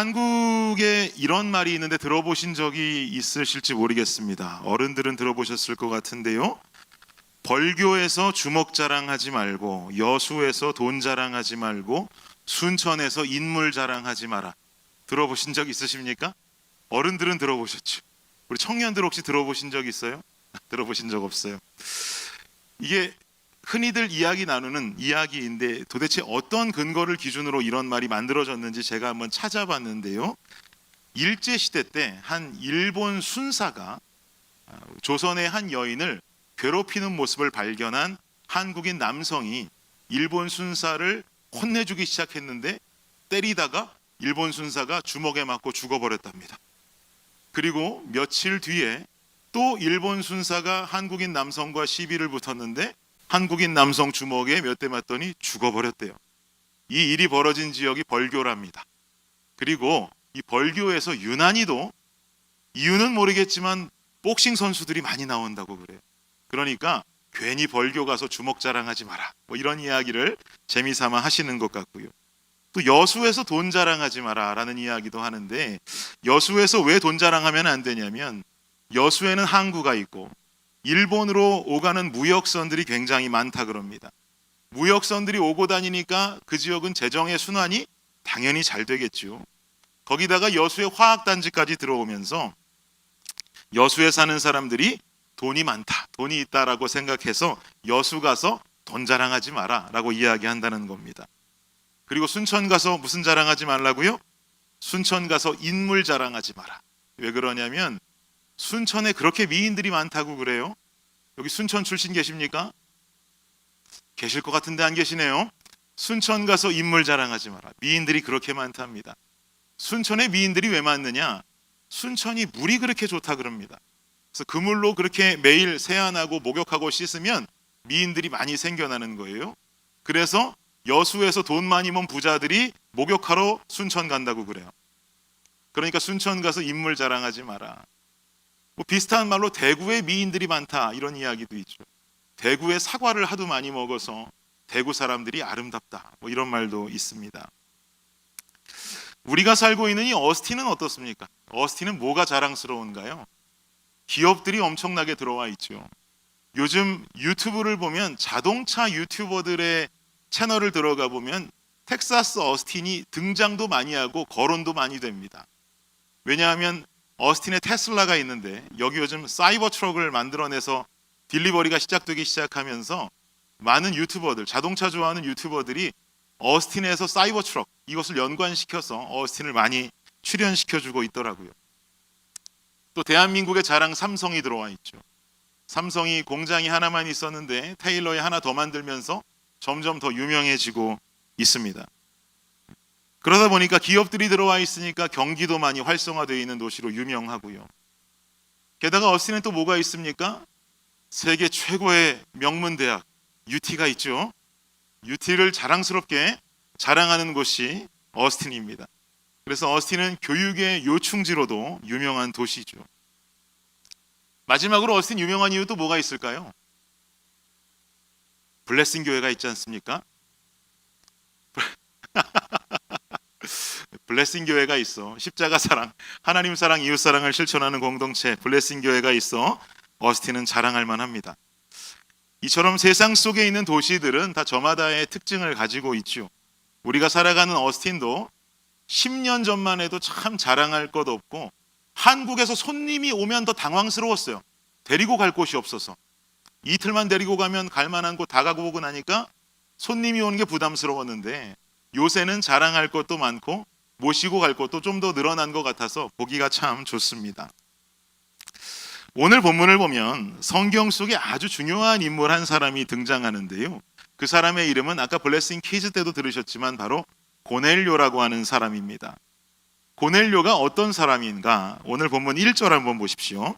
한국에 이런 말이 있는데 들어보신 적이 있으실지 모르겠습니다. 어른들은 들어보셨을 것 같은데요. 벌교에서 주먹 자랑하지 말고, 여수에서 돈 자랑하지 말고, 순천에서 인물 자랑하지 마라. 들어보신 적 있으십니까? 어른들은 들어보셨죠. 우리 청년들 혹시 들어보신 적 있어요? 들어보신 적 없어요. 이게 흔히들 이야기 나누는 이야기인데 도대체 어떤 근거를 기준으로 이런 말이 만들어졌는지 제가 한번 찾아봤는데요. 일제시대 때 한 일본 순사가 조선의 한 여인을 괴롭히는 모습을 발견한 한국인 남성이 일본 순사를 혼내주기 시작했는데 때리다가 일본 순사가 주먹에 맞고 죽어버렸답니다. 그리고 며칠 뒤에 또 일본 순사가 한국인 남성과 시비를 붙었는데 한국인 남성 주먹에 몇 대 맞더니 죽어버렸대요. 이 일이 벌어진 지역이 벌교랍니다. 그리고 이 벌교에서 유난히도 이유는 모르겠지만 복싱 선수들이 많이 나온다고 그래요. 그러니까 괜히 벌교 가서 주먹 자랑하지 마라. 뭐 이런 이야기를 재미삼아 하시는 것 같고요. 또 여수에서 돈 자랑하지 마라 라는 이야기도 하는데, 여수에서 왜 돈 자랑하면 안 되냐면 여수에는 항구가 있고 일본으로 오가는 무역선들이 굉장히 많다 그럽니다. 무역선들이 오고 다니니까 그 지역은 재정의 순환이 당연히 잘 되겠죠. 거기다가 여수에 화학단지까지 들어오면서 여수에 사는 사람들이 돈이 많다, 돈이 있다라고 생각해서 여수 가서 돈 자랑하지 마라 라고 이야기한다는 겁니다. 그리고 순천 가서 무슨 자랑하지 말라고요? 순천 가서 인물 자랑하지 마라. 왜 그러냐면 순천에 그렇게 미인들이 많다고 그래요. 여기 순천 출신 계십니까? 계실 것 같은데 안 계시네요. 순천 가서 인물 자랑하지 마라. 미인들이 그렇게 많답니다. 순천에 미인들이 왜 많느냐? 순천이 물이 그렇게 좋다 그럽니다. 그래서 그 물로 그렇게 매일 세안하고 목욕하고 씻으면 미인들이 많이 생겨나는 거예요. 그래서 여수에서 돈 많이 번 부자들이 목욕하러 순천 간다고 그래요. 그러니까 순천 가서 인물 자랑하지 마라. 뭐 비슷한 말로 대구에 미인들이 많다 이런 이야기도 있죠. 대구에 사과를 하도 많이 먹어서 대구 사람들이 아름답다 뭐 이런 말도 있습니다. 우리가 살고 있는 이 어스틴은 어떻습니까? 어스틴은 뭐가 자랑스러운가요? 기업들이 엄청나게 들어와 있죠. 요즘 유튜브를 보면 자동차 유튜버들의 채널을 들어가 보면 텍사스 어스틴이 등장도 많이 하고 거론도 많이 됩니다. 왜냐하면 어스틴에 테슬라가 있는데 여기 요즘 사이버 트럭을 만들어내서 딜리버리가 시작하면서 많은 유튜버들, 자동차 좋아하는 유튜버들이 어스틴에서 사이버 트럭 이것을 연관시켜서 어스틴을 많이 출연시켜주고 있더라고요. 또 대한민국의 자랑 삼성이 들어와 있죠. 삼성이 공장이 하나만 있었는데 테일러에 하나 더 만들면서 점점 더 유명해지고 있습니다. 그러다 보니까 기업들이 들어와 있으니까 경기도 많이 활성화되어 있는 도시로 유명하고요. 게다가 어스틴은 또 뭐가 있습니까? 세계 최고의 명문 대학 UT가 있죠. UT를 자랑스럽게 자랑하는 곳이 어스틴입니다. 그래서 어스틴은 교육의 요충지로도 유명한 도시죠. 마지막으로 어스틴 유명한 이유 또 뭐가 있을까요? 블레싱 교회가 있지 않습니까? 블레싱 교회가 있어. 십자가 사랑, 하나님 사랑, 이웃 사랑을 실천하는 공동체 블레싱 교회가 있어 어스틴은 자랑할 만합니다. 이처럼 세상 속에 있는 도시들은 다 저마다의 특징을 가지고 있죠. 우리가 살아가는 어스틴도 10년 전만 해도 참 자랑할 것 없고 한국에서 손님이 오면 더 당황스러웠어요. 데리고 갈 곳이 없어서. 이틀만 데리고 가면 갈 만한 곳 다 가고 보고 나니까 손님이 오는 게 부담스러웠는데 요새는 자랑할 것도 많고 모시고 갈 것도 좀 더 늘어난 것 같아서 보기가 참 좋습니다. 오늘 본문을 보면 성경 속에 아주 중요한 인물 한 사람이 등장하는데요. 그 사람의 이름은 아까 블레싱 퀴즈 때도 들으셨지만 바로 고넬료라고 하는 사람입니다. 고넬료가 어떤 사람인가? 오늘 본문 1절 한번 보십시오.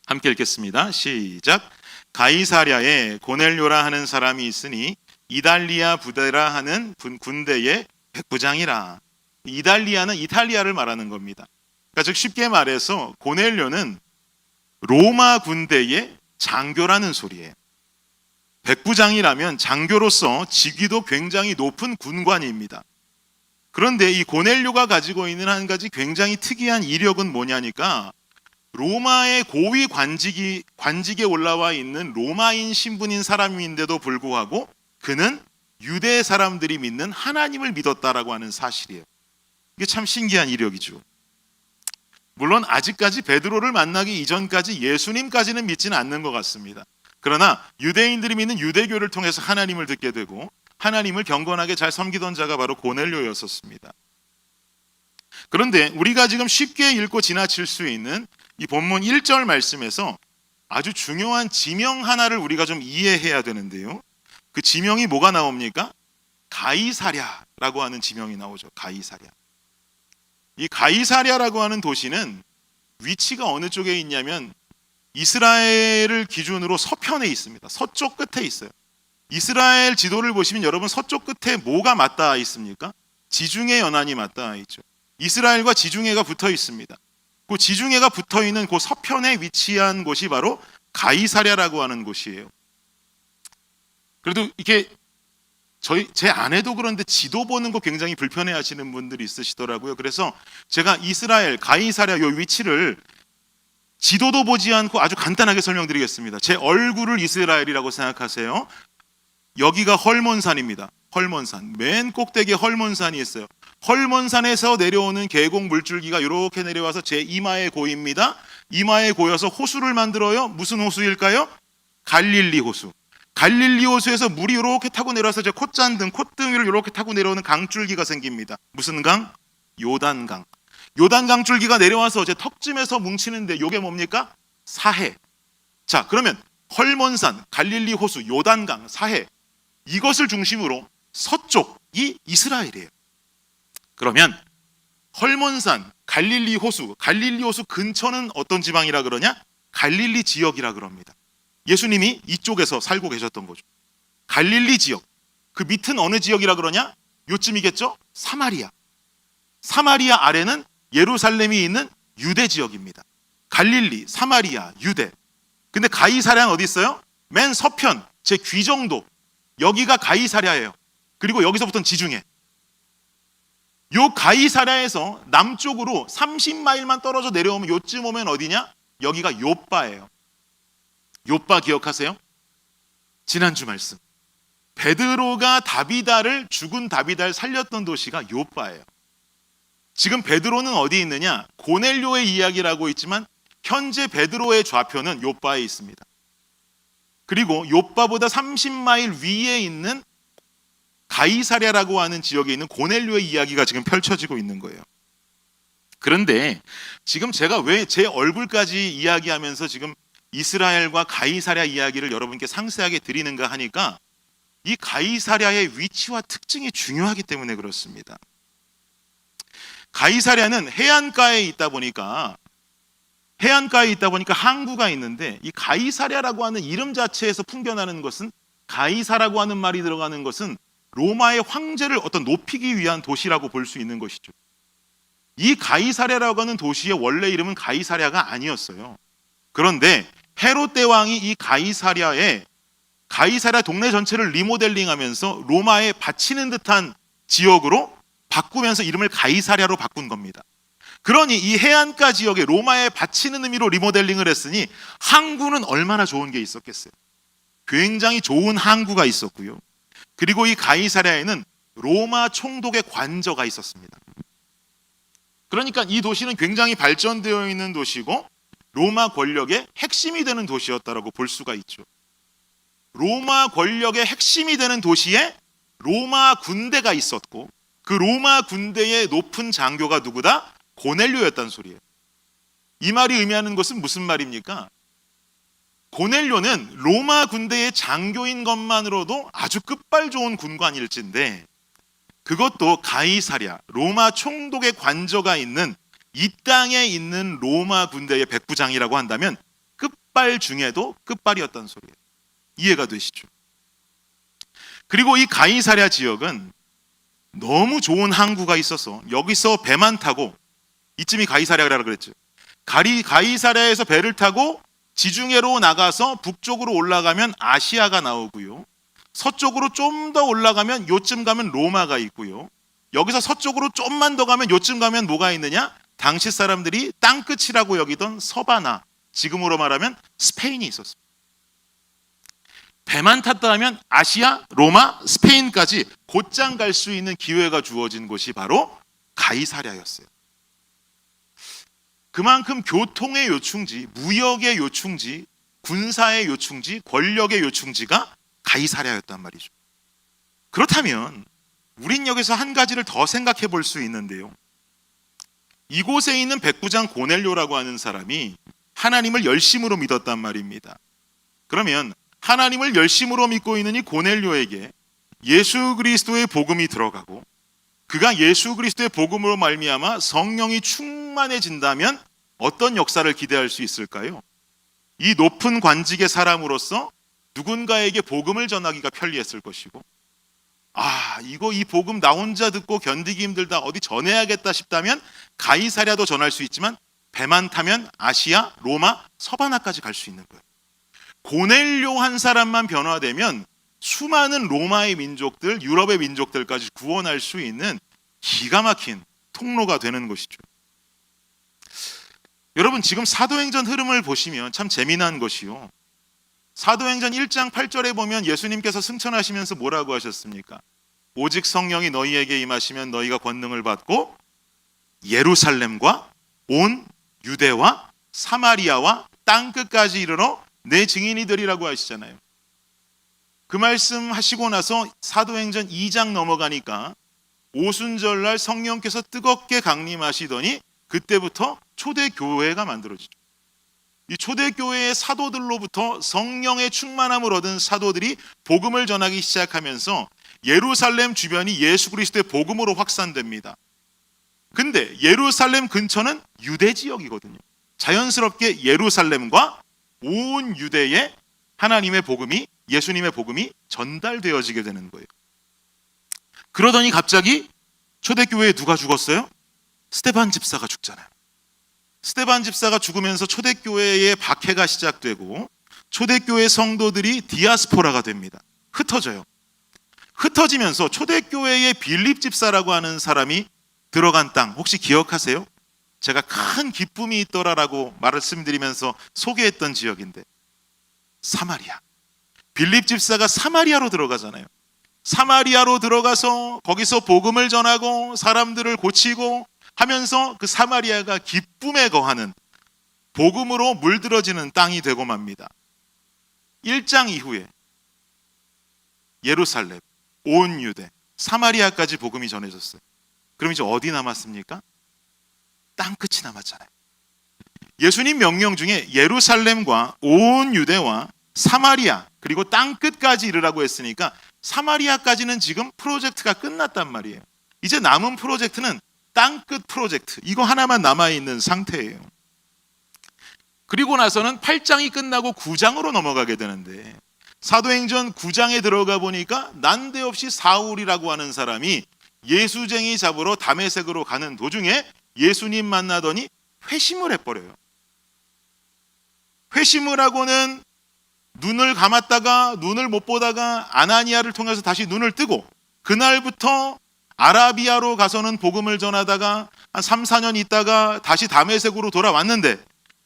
함께 읽겠습니다. 시작. 가이사랴에 고넬료라 하는 사람이 있으니 이달리아 부대라 하는 군대의 백부장이라. 이달리아는 이탈리아를 말하는 겁니다. 그러니까 즉 쉽게 말해서 고넬료는 로마 군대의 장교라는 소리예요. 백부장이라면 장교로서 직위도 굉장히 높은 군관입니다. 그런데 이 고넬료가 가지고 있는 한 가지 굉장히 특이한 이력은 뭐냐니까, 로마의 고위 관직에 올라와 있는 로마인 신분인 사람인데도 불구하고 그는 유대 사람들이 믿는 하나님을 믿었다라고 하는 사실이에요. 이게 참 신기한 이력이죠. 물론 아직까지 베드로를 만나기 이전까지 예수님까지는 믿지는 않는 것 같습니다. 그러나 유대인들이 믿는 유대교를 통해서 하나님을 듣게 되고 하나님을 경건하게 잘 섬기던 자가 바로 고넬료였었습니다. 그런데 우리가 지금 쉽게 읽고 지나칠 수 있는 이 본문 1절 말씀에서 아주 중요한 지명 하나를 우리가 좀 이해해야 되는데요. 그 지명이 뭐가 나옵니까? 가이사랴라고 하는 지명이 나오죠. 가이사랴. 이 가이사랴라고 하는 도시는 위치가 어느 쪽에 있냐면 이스라엘을 기준으로 서편에 있습니다. 서쪽 끝에 있어요. 이스라엘 지도를 보시면 여러분 서쪽 끝에 뭐가 맞닿아 있습니까? 지중해 연안이 맞닿아 있죠. 이스라엘과 지중해가 붙어 있습니다. 그 지중해가 붙어 있는 그 서편에 위치한 곳이 바로 가이사랴라고 하는 곳이에요. 그래도 이게 제 아내도 그런데 지도 보는 거 굉장히 불편해하시는 분들이 있으시더라고요. 그래서 제가 이스라엘 가이사랴 요 위치를 지도도 보지 않고 아주 간단하게 설명드리겠습니다. 제 얼굴을 이스라엘이라고 생각하세요. 여기가 헐몬산입니다. 헐몬산. 맨 꼭대기에 헐몬산이 있어요. 헐몬산에서 내려오는 계곡 물줄기가 이렇게 내려와서 제 이마에 고입니다. 이마에 고여서 호수를 만들어요. 무슨 호수일까요? 갈릴리 호수. 갈릴리 호수에서 물이 이렇게 타고 내려와서 제 콧잔등, 콧등을 이렇게 타고 내려오는 강줄기가 생깁니다. 무슨 강? 요단강. 요단강 줄기가 내려와서 제 턱쯤에서 뭉치는데 이게 뭡니까? 사해. 자, 그러면 헐몬산, 갈릴리 호수, 요단강, 사해, 이것을 중심으로 서쪽이 이스라엘이에요. 그러면 헐몬산, 갈릴리 호수 근처는 어떤 지방이라 그러냐? 갈릴리 지역이라 그럽니다. 예수님이 이쪽에서 살고 계셨던 거죠. 갈릴리 지역. 그 밑은 어느 지역이라 그러냐? 요쯤이겠죠? 사마리아. 사마리아 아래는 예루살렘이 있는 유대 지역입니다. 갈릴리, 사마리아, 유대. 근데 가이사랴는 어디 있어요? 맨 서편, 제 귀 정도. 여기가 가이사랴예요. 그리고 여기서부터는 지중해. 요 가이사랴에서 남쪽으로 30마일만 떨어져 내려오면 요쯤 오면 어디냐? 여기가 요빠예요. 요빠 기억하세요? 지난주 말씀. 베드로가 죽은 다비다를 살렸던 도시가 요빠예요. 지금 베드로는 어디 있느냐? 고넬료의 이야기라고 있지만 현재 베드로의 좌표는 요빠에 있습니다. 그리고 요빠보다 30마일 위에 있는 가이사랴라고 하는 지역에 있는 고넬료의 이야기가 지금 펼쳐지고 있는 거예요. 그런데 지금 제가 왜 제 얼굴까지 이야기하면서 지금 이스라엘과 가이사랴 이야기를 여러분께 상세하게 드리는가 하니까 이 가이사랴의 위치와 특징이 중요하기 때문에 그렇습니다. 가이사랴는 해안가에 있다 보니까 항구가 있는데 이 가이사랴라고 하는 이름 자체에서 풍겨나는 것은 가이사라고 하는 말이 들어가는 것은 로마의 황제를 어떤 높이기 위한 도시라고 볼 수 있는 것이죠. 이 가이사랴라고 하는 도시의 원래 이름은 가이사랴가 아니었어요. 그런데 헤롯 대왕이 이 가이사랴 동네 전체를 리모델링하면서 로마에 바치는 듯한 지역으로 바꾸면서 이름을 가이사랴로 바꾼 겁니다. 그러니 이 해안가 지역에 로마에 바치는 의미로 리모델링을 했으니 항구는 얼마나 좋은 게 있었겠어요. 굉장히 좋은 항구가 있었고요. 그리고 이 가이사랴에는 로마 총독의 관저가 있었습니다. 그러니까 이 도시는 굉장히 발전되어 있는 도시고 로마 권력의 핵심이 되는 도시였다라고 볼 수가 있죠. 로마 권력의 핵심이 되는 도시에 로마 군대가 있었고 그 로마 군대의 높은 장교가 누구다? 고넬료였단 소리예요. 이 말이 의미하는 것은 무슨 말입니까? 고넬료는 로마 군대의 장교인 것만으로도 아주 끝발 좋은 군관일진데 그것도 가이사랴, 로마 총독의 관저가 있는 이 땅에 있는 로마 군대의 백부장이라고 한다면 끝발 중에도 끝발이었단 소리예요. 이해가 되시죠? 그리고 이 가이사랴 지역은 너무 좋은 항구가 있어서 여기서 배만 타고 이쯤이 가이사랴라고 그랬죠. 가이사랴에서 배를 타고 지중해로 나가서 북쪽으로 올라가면 아시아가 나오고요. 서쪽으로 좀 더 올라가면 요쯤 가면 로마가 있고요. 여기서 서쪽으로 좀만 더 가면 요쯤 가면 뭐가 있느냐? 당시 사람들이 땅끝이라고 여기던 서바나, 지금으로 말하면 스페인이 있었습니다. 배만 탔다 하면 아시아, 로마, 스페인까지 곧장 갈 수 있는 기회가 주어진 곳이 바로 가이사랴였어요. 그만큼 교통의 요충지, 무역의 요충지, 군사의 요충지, 권력의 요충지가 가이사랴였단 말이죠. 그렇다면 우린 여기서 한 가지를 더 생각해 볼 수 있는데요. 이곳에 있는 백부장 고넬료라고 하는 사람이 하나님을 열심으로 믿었단 말입니다. 그러면 하나님을 열심으로 믿고 있는 이 고넬료에게 예수 그리스도의 복음이 들어가고 그가 예수 그리스도의 복음으로 말미암아 성령이 충만해진다면 어떤 역사를 기대할 수 있을까요? 이 높은 관직의 사람으로서 누군가에게 복음을 전하기가 편리했을 것이고, 이 복음 나 혼자 듣고 견디기 힘들다, 어디 전해야겠다 싶다면 가이사랴도 전할 수 있지만 배만 타면 아시아, 로마, 서바나까지 갈 수 있는 거예요. 고넬료 한 사람만 변화되면 수많은 로마의 민족들, 유럽의 민족들까지 구원할 수 있는 기가 막힌 통로가 되는 것이죠. 여러분, 지금 사도행전 흐름을 보시면 참 재미난 것이요. 사도행전 1장 8절에 보면 예수님께서 승천하시면서 뭐라고 하셨습니까? 오직 성령이 너희에게 임하시면 너희가 권능을 받고 예루살렘과 온 유대와 사마리아와 땅끝까지 이르러 내 증인이 되리라고 하시잖아요. 그 말씀 하시고 나서 사도행전 2장 넘어가니까 오순절날 성령께서 뜨겁게 강림하시더니 그때부터 초대교회가 만들어지죠. 이 초대교회의 사도들로부터 성령의 충만함을 얻은 사도들이 복음을 전하기 시작하면서 예루살렘 주변이 예수 그리스도의 복음으로 확산됩니다. 근데 예루살렘 근처는 유대 지역이거든요. 자연스럽게 예루살렘과 온 유대에 하나님의 복음이, 예수님의 복음이 전달되어지게 되는 거예요. 그러더니 갑자기 초대교회에 누가 죽었어요? 스데반 집사가 죽잖아요. 스데반 집사가 죽으면서 초대교회의 박해가 시작되고 초대교회 성도들이 디아스포라가 됩니다. 흩어져요. 흩어지면서 초대교회의 빌립 집사라고 하는 사람이 들어간 땅 혹시 기억하세요? 제가 큰 기쁨이 있더라라고 말씀드리면서 소개했던 지역인데 사마리아. 빌립 집사가 사마리아로 들어가잖아요. 사마리아로 들어가서 거기서 복음을 전하고 사람들을 고치고 하면서 그 사마리아가 기쁨에 거하는 복음으로 물들어지는 땅이 되고 맙니다. 1장 이후에 예루살렘, 온 유대, 사마리아까지 복음이 전해졌어요. 그럼 이제 어디 남았습니까? 땅끝이 남았잖아요. 예수님 명령 중에 예루살렘과 온 유대와 사마리아 그리고 땅끝까지 이르라고 했으니까 사마리아까지는 지금 프로젝트가 끝났단 말이에요. 이제 남은 프로젝트는 땅끝 프로젝트, 이거 하나만 남아있는 상태예요. 그리고 나서는 8장이 끝나고 9장으로 넘어가게 되는데 사도행전 9장에 들어가 보니까 난데없이 사울이라고 하는 사람이 예수쟁이 잡으러 다메섹으로 가는 도중에 예수님 만나더니 회심을 해버려요. 회심을 하고는 눈을 감았다가 눈을 못 보다가 아나니아를 통해서 다시 눈을 뜨고 그날부터 아라비아로 가서는 복음을 전하다가 한 3, 4년 있다가 다시 다메섹으로 돌아왔는데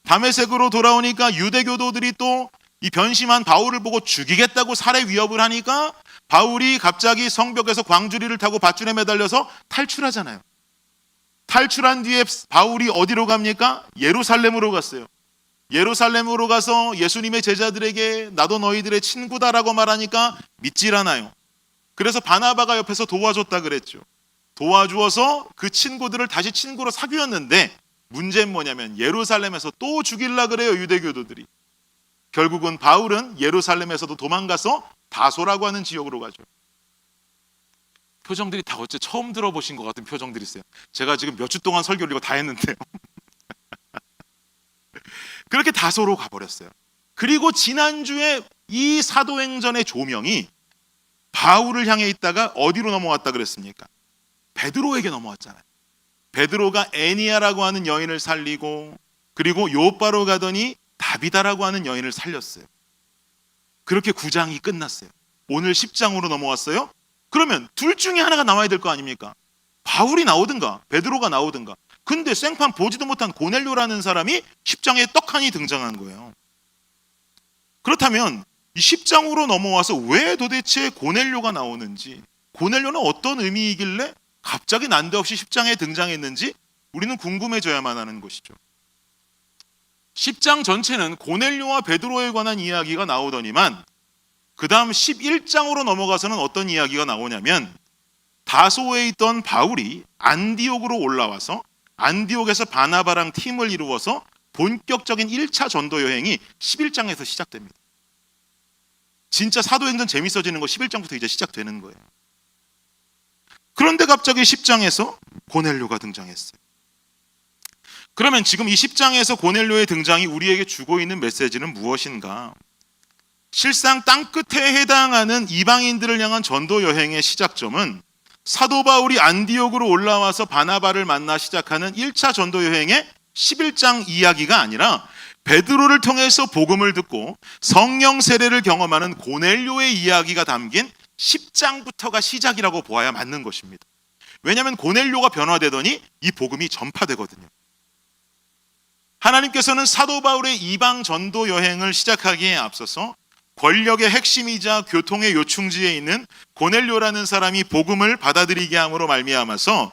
다메섹으로 돌아오니까 유대 교도들이 또 이 변심한 바울을 보고 죽이겠다고 살해 위협을 하니까 바울이 갑자기 성벽에서 광주리를 타고 밧줄에 매달려서 탈출하잖아요. 탈출한 뒤에 바울이 어디로 갑니까? 예루살렘으로 갔어요. 예루살렘으로 가서 예수님의 제자들에게 나도 너희들의 친구다라고 말하니까 믿질 않아요. 그래서 바나바가 옆에서 도와줬다 그랬죠. 도와주어서 그 친구들을 다시 친구로 사귀었는데 문제는 뭐냐면 예루살렘에서 또 죽일라 그래요, 유대교도들이. 결국은 바울은 예루살렘에서도 도망가서 다소라고 하는 지역으로 가죠. 표정들이 다 어째 처음 들어보신 것 같은 표정들이 있어요. 제가 지금 몇 주 동안 설교를 이거 다 했는데요. 그렇게 다소로 가버렸어요. 그리고 지난주에 이 사도행전의 조명이 바울을 향해 있다가 어디로 넘어왔다 그랬습니까? 베드로에게 넘어왔잖아요. 베드로가 애니아라고 하는 여인을 살리고 그리고 요빠로 가더니 다비다라고 하는 여인을 살렸어요. 그렇게 9장이 끝났어요. 오늘 10장으로 넘어왔어요. 그러면 둘 중에 하나가 나와야 될 거 아닙니까? 바울이 나오든가 베드로가 나오든가. 근데 생판 보지도 못한 고넬료라는 사람이 10장에 떡하니 등장한 거예요. 그렇다면 이 10장으로 넘어와서 왜 도대체 고넬료가 나오는지, 고넬료는 어떤 의미이길래 갑자기 난데없이 10장에 등장했는지 우리는 궁금해져야만 하는 것이죠. 10장 전체는 고넬료와 베드로에 관한 이야기가 나오더니만 그 다음 11장으로 넘어가서는 어떤 이야기가 나오냐면 다소에 있던 바울이 안디옥으로 올라와서 안디옥에서 바나바랑 팀을 이루어서 본격적인 1차 전도 여행이 11장에서 시작됩니다. 진짜 사도행전 재밌어지는 거 11장부터 이제 시작되는 거예요. 그런데 갑자기 10장에서 고넬료가 등장했어요. 그러면 지금 이 10장에서 고넬료의 등장이 우리에게 주고 있는 메시지는 무엇인가? 실상 땅끝에 해당하는 이방인들을 향한 전도 여행의 시작점은 사도 바울이 안디옥으로 올라와서 바나바를 만나 시작하는 1차 전도 여행의 11장 이야기가 아니라 베드로를 통해서 복음을 듣고 성령 세례를 경험하는 고넬료의 이야기가 담긴 10장부터가 시작이라고 보아야 맞는 것입니다. 왜냐하면 고넬료가 변화되더니 이 복음이 전파되거든요. 하나님께서는 사도 바울의 이방 전도 여행을 시작하기에 앞서서 권력의 핵심이자 교통의 요충지에 있는 고넬료라는 사람이 복음을 받아들이게 함으로 말미암아서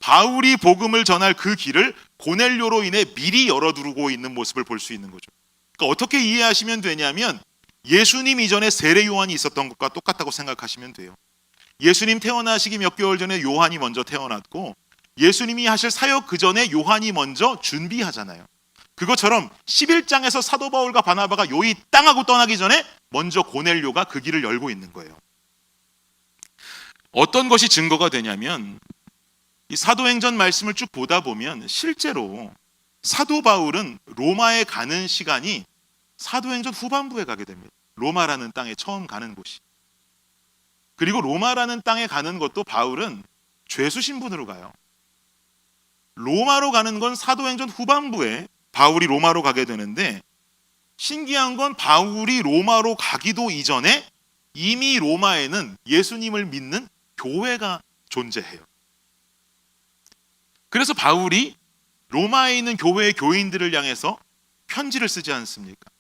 바울이 복음을 전할 그 길을 고넬료로 인해 미리 열어두고 있는 모습을 볼 수 있는 거죠. 그러니까 어떻게 이해하시면 되냐면 예수님 이전에 세례 요한이 있었던 것과 똑같다고 생각하시면 돼요. 예수님 태어나시기 몇 개월 전에 요한이 먼저 태어났고 예수님이 하실 사역 그 전에 요한이 먼저 준비하잖아요. 그것처럼 11장에서 사도 바울과 바나바가 요이 땅하고 떠나기 전에 먼저 고넬료가 그 길을 열고 있는 거예요. 어떤 것이 증거가 되냐면 이 사도행전 말씀을 쭉 보다 보면 실제로 사도 바울은 로마에 가는 시간이 사도행전 후반부에 가게 됩니다. 로마라는 땅에 처음 가는 곳이. 그리고 로마라는 땅에 가는 것도 바울은 죄수 신분으로 가요. 로마로 가는 건 사도행전 후반부에 바울이 로마로 가게 되는데 신기한 건 바울이 로마로 가기도 이전에 이미 로마에는 예수님을 믿는 교회가 존재해요. 그래서 바울이 로마에 있는 교회의 교인들을 향해서 편지를 쓰지 않습니까?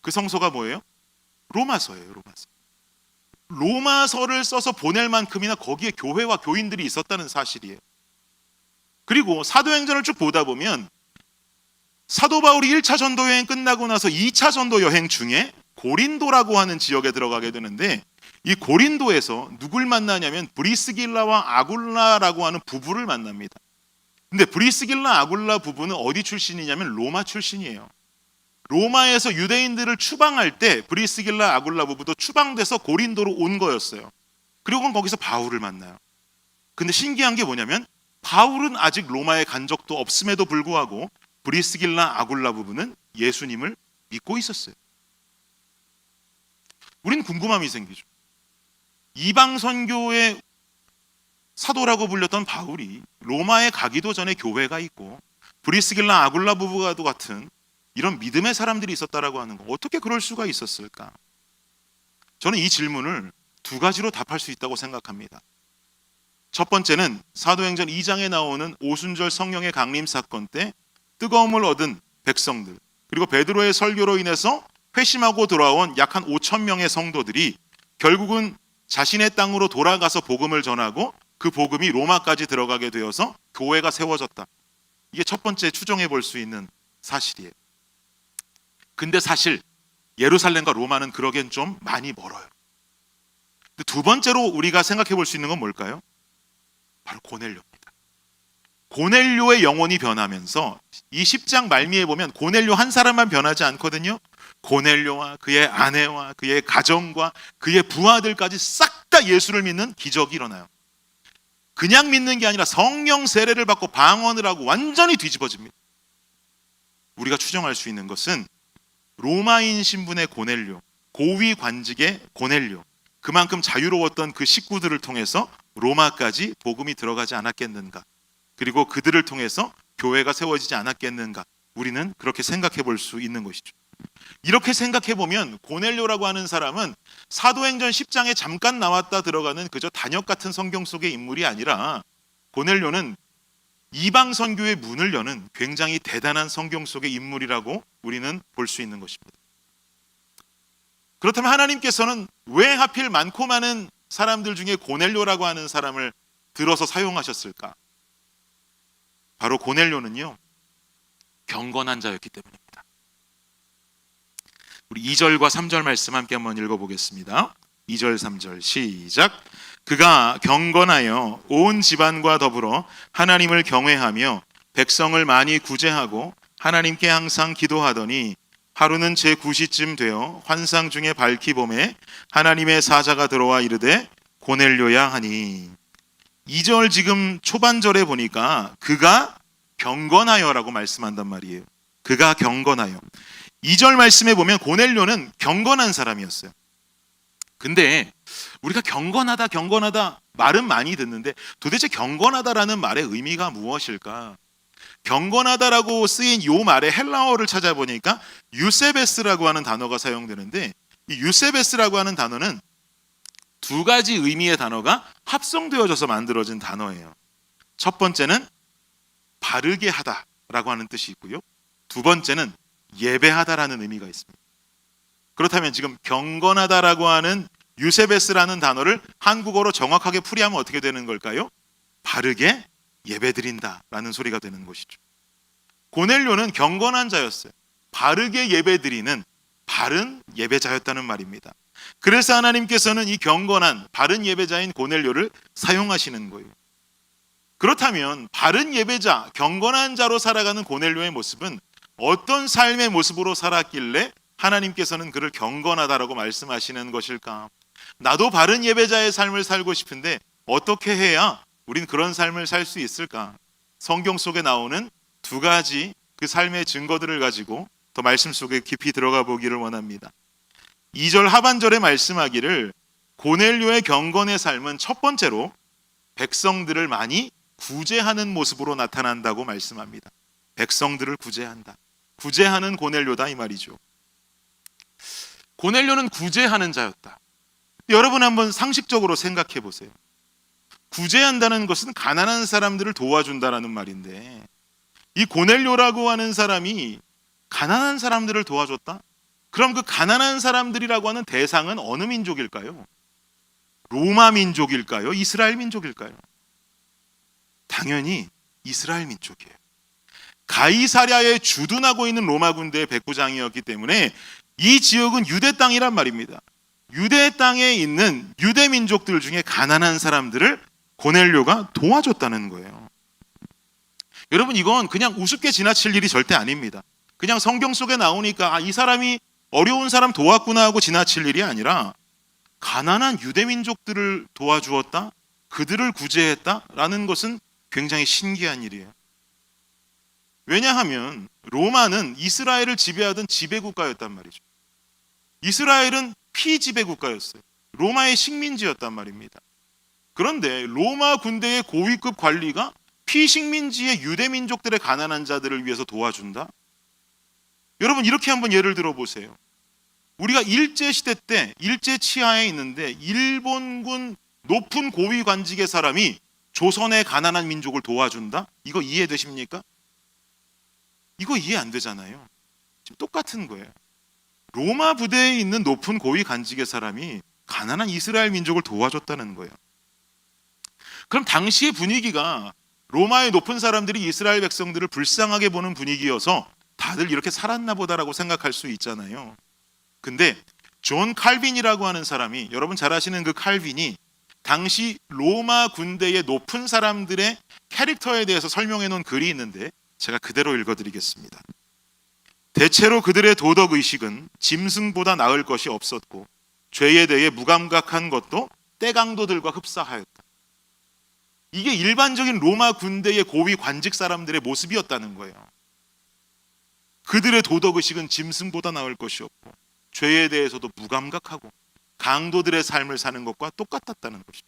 그 성서가 뭐예요? 로마서예요. 로마서를 써서 보낼 만큼이나 거기에 교회와 교인들이 있었다는 사실이에요. 그리고 사도행전을 쭉 보다 보면 사도 바울이 1차 전도 여행 끝나고 나서 2차 전도 여행 중에 고린도라고 하는 지역에 들어가게 되는데 이 고린도에서 누굴 만나냐면 브리스길라와 아굴라라고 하는 부부를 만납니다. 근데 브리스길라 아굴라 부부는 어디 출신이냐면 로마 출신이에요. 로마에서 유대인들을 추방할 때 브리스길라 아굴라 부부도 추방돼서 고린도로 온 거였어요. 그리고 거기서 바울을 만나요. 근데 신기한 게 뭐냐면 바울은 아직 로마에 간 적도 없음에도 불구하고 브리스길라 아굴라 부부는 예수님을 믿고 있었어요. 우린 궁금함이 생기죠. 이방 선교의 사도라고 불렸던 바울이 로마에 가기도 전에 교회가 있고 브리스길라 아굴라 부부와도 같은 이런 믿음의 사람들이 있었다라고 하는 거, 어떻게 그럴 수가 있었을까? 저는 이 질문을 두 가지로 답할 수 있다고 생각합니다. 첫 번째는 사도행전 2장에 나오는 오순절 성령의 강림 사건 때 뜨거움을 얻은 백성들, 그리고 베드로의 설교로 인해서 회심하고 돌아온 약 한 5천 명의 성도들이 결국은 자신의 땅으로 돌아가서 복음을 전하고 그 복음이 로마까지 들어가게 되어서 교회가 세워졌다. 이게 첫 번째 추정해 볼 수 있는 사실이에요. 근데 사실 예루살렘과 로마는 그러기엔 좀 많이 멀어요. 두 번째로 우리가 생각해 볼 수 있는 건 뭘까요? 바로 고넬료입니다. 고넬료의 영혼이 변하면서 이 10장 말미에 보면 고넬료 한 사람만 변하지 않거든요. 고넬료와 그의 아내와 그의 가정과 그의 부하들까지 싹 다 예수를 믿는 기적이 일어나요. 그냥 믿는 게 아니라 성령 세례를 받고 방언을 하고 완전히 뒤집어집니다. 우리가 추정할 수 있는 것은 로마인 신분의 고넬료, 고위 관직의 고넬료, 그만큼 자유로웠던 그 식구들을 통해서 로마까지 복음이 들어가지 않았겠는가, 그리고 그들을 통해서 교회가 세워지지 않았겠는가, 우리는 그렇게 생각해 볼 수 있는 것이죠. 이렇게 생각해 보면 고넬료라고 하는 사람은 사도행전 10장에 잠깐 나왔다 들어가는 그저 단역 같은 성경 속의 인물이 아니라 고넬료는 이방 선교의 문을 여는 굉장히 대단한 성경 속의 인물이라고 우리는 볼 수 있는 것입니다. 그렇다면 하나님께서는 왜 하필 많고 많은 사람들 중에 고넬료라고 하는 사람을 들어서 사용하셨을까? 바로 고넬료는요, 경건한 자였기 때문입니다. 우리 2절과 3절 말씀 함께 한번 읽어보겠습니다. 2절 3절 시작. 그가 경건하여 온 집안과 더불어 하나님을 경외하며 백성을 많이 구제하고 하나님께 항상 기도하더니 하루는 제9시쯤 되어 환상 중에 밝히 봄에 하나님의 사자가 들어와 이르되 고넬료야 하니. 2절 지금 초반절에 보니까 그가 경건하여라고 말씀한단 말이에요. 그가 경건하여. 2절 말씀에 보면 고넬료는 경건한 사람이었어요. 근데 우리가 경건하다 말은 많이 듣는데 도대체 경건하다라는 말의 의미가 무엇일까? 경건하다라고 쓰인 이 말의 헬라어를 찾아보니까 유세베스라고 하는 단어가 사용되는데, 이 유세베스라고 하는 단어는 두 가지 의미의 단어가 합성되어져서 만들어진 단어예요. 첫 번째는 바르게 하다라고 하는 뜻이 있고요, 두 번째는 예배하다라는 의미가 있습니다. 그렇다면 지금 경건하다라고 하는 유세베스라는 단어를 한국어로 정확하게 풀이하면 어떻게 되는 걸까요? 바르게 예배드린다라는 소리가 되는 것이죠. 고넬료는 경건한 자였어요. 바르게 예배드리는 바른 예배자였다는 말입니다. 그래서 하나님께서는 이 경건한 바른 예배자인 고넬료를 사용하시는 거예요. 그렇다면 바른 예배자, 경건한 자로 살아가는 고넬료의 모습은 어떤 삶의 모습으로 살았길래 하나님께서는 그를 경건하다라고 말씀하시는 것일까? 나도 바른 예배자의 삶을 살고 싶은데 어떻게 해야 우린 그런 삶을 살 수 있을까? 성경 속에 나오는 두 가지 그 삶의 증거들을 가지고 더 말씀 속에 깊이 들어가 보기를 원합니다. 2절 하반절에 말씀하기를 고넬료의 경건의 삶은 첫 번째로 백성들을 많이 구제하는 모습으로 나타난다고 말씀합니다. 백성들을 구제한다. 구제하는 고넬료다 이 말이죠. 고넬료는 구제하는 자였다. 여러분 한번 상식적으로 생각해 보세요. 구제한다는 것은 가난한 사람들을 도와준다라는 말인데, 이 고넬료라고 하는 사람이 가난한 사람들을 도와줬다? 그럼 그 가난한 사람들이라고 하는 대상은 어느 민족일까요? 로마 민족일까요? 이스라엘 민족일까요? 당연히 이스라엘 민족이에요. 가이사랴에 주둔하고 있는 로마 군대의 백부장이었기 때문에 이 지역은 유대 땅이란 말입니다. 유대 땅에 있는 유대 민족들 중에 가난한 사람들을 고넬료가 도와줬다는 거예요. 여러분, 이건 그냥 우습게 지나칠 일이 절대 아닙니다. 그냥 성경 속에 나오니까 이 사람이 어려운 사람 도왔구나 하고 지나칠 일이 아니라 가난한 유대 민족들을 도와주었다, 그들을 구제했다라는 것은 굉장히 신기한 일이에요. 왜냐하면 로마는 이스라엘을 지배하던 지배국가였단 말이죠. 이스라엘은 피지배국가였어요. 로마의 식민지였단 말입니다. 그런데 로마 군대의 고위급 관리가 피식민지의 유대 민족들의 가난한 자들을 위해서 도와준다? 여러분, 이렇게 한번 예를 들어 보세요. 우리가 일제시대 때 일제 치하에 있는데 일본군 높은 고위 관직의 사람이 조선의 가난한 민족을 도와준다? 이거 이해되십니까? 이거 이해 안 되잖아요. 지금 똑같은 거예요. 로마 부대에 있는 높은 고위 관직의 사람이 가난한 이스라엘 민족을 도와줬다는 거예요. 그럼 당시의 분위기가 로마의 높은 사람들이 이스라엘 백성들을 불쌍하게 보는 분위기여서 다들 이렇게 살았나 보다라고 생각할 수 있잖아요. 근데 존 칼빈이라고 하는 사람이, 여러분 잘 아시는 그 칼빈이 당시 로마 군대의 높은 사람들의 캐릭터에 대해서 설명해 놓은 글이 있는데 제가 그대로 읽어드리겠습니다. 대체로 그들의 도덕의식은 짐승보다 나을 것이 없었고 죄에 대해 무감각한 것도 떼강도들과 흡사하였다. 이게 일반적인 로마 군대의 고위 관직 사람들의 모습이었다는 거예요. 그들의 도덕의식은 짐승보다 나을 것이 없고 죄에 대해서도 무감각하고 강도들의 삶을 사는 것과 똑같았다는 것이죠.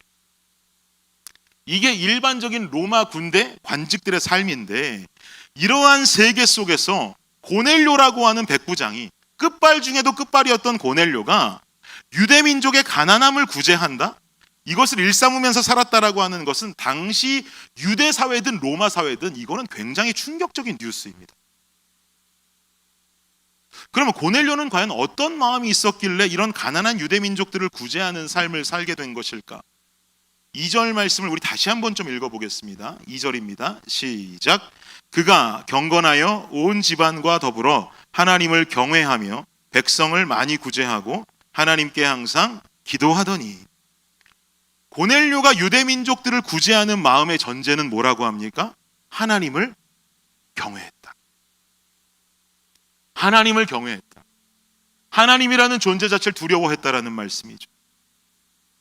이게 일반적인 로마 군대 관직들의 삶인데, 이러한 세계 속에서 고넬료라고 하는 백부장이, 끝발 중에도 끝발이었던 고넬료가 유대민족의 가난함을 구제한다? 이것을 일삼으면서 살았다라고 하는 것은 당시 유대 사회든 로마 사회든 이거는 굉장히 충격적인 뉴스입니다. 그러면 고넬료는 과연 어떤 마음이 있었길래 이런 가난한 유대 민족들을 구제하는 삶을 살게 된 것일까? 2절 말씀을 우리 다시 한번 좀 읽어보겠습니다. 2절입니다. 시작. 그가 경건하여 온 집안과 더불어 하나님을 경외하며 백성을 많이 구제하고 하나님께 항상 기도하더니. 고넬료가 유대 민족들을 구제하는 마음의 전제는 뭐라고 합니까? 하나님을 경외했다. 하나님을 경외했다. 하나님이라는 존재 자체를 두려워했다라는 말씀이죠.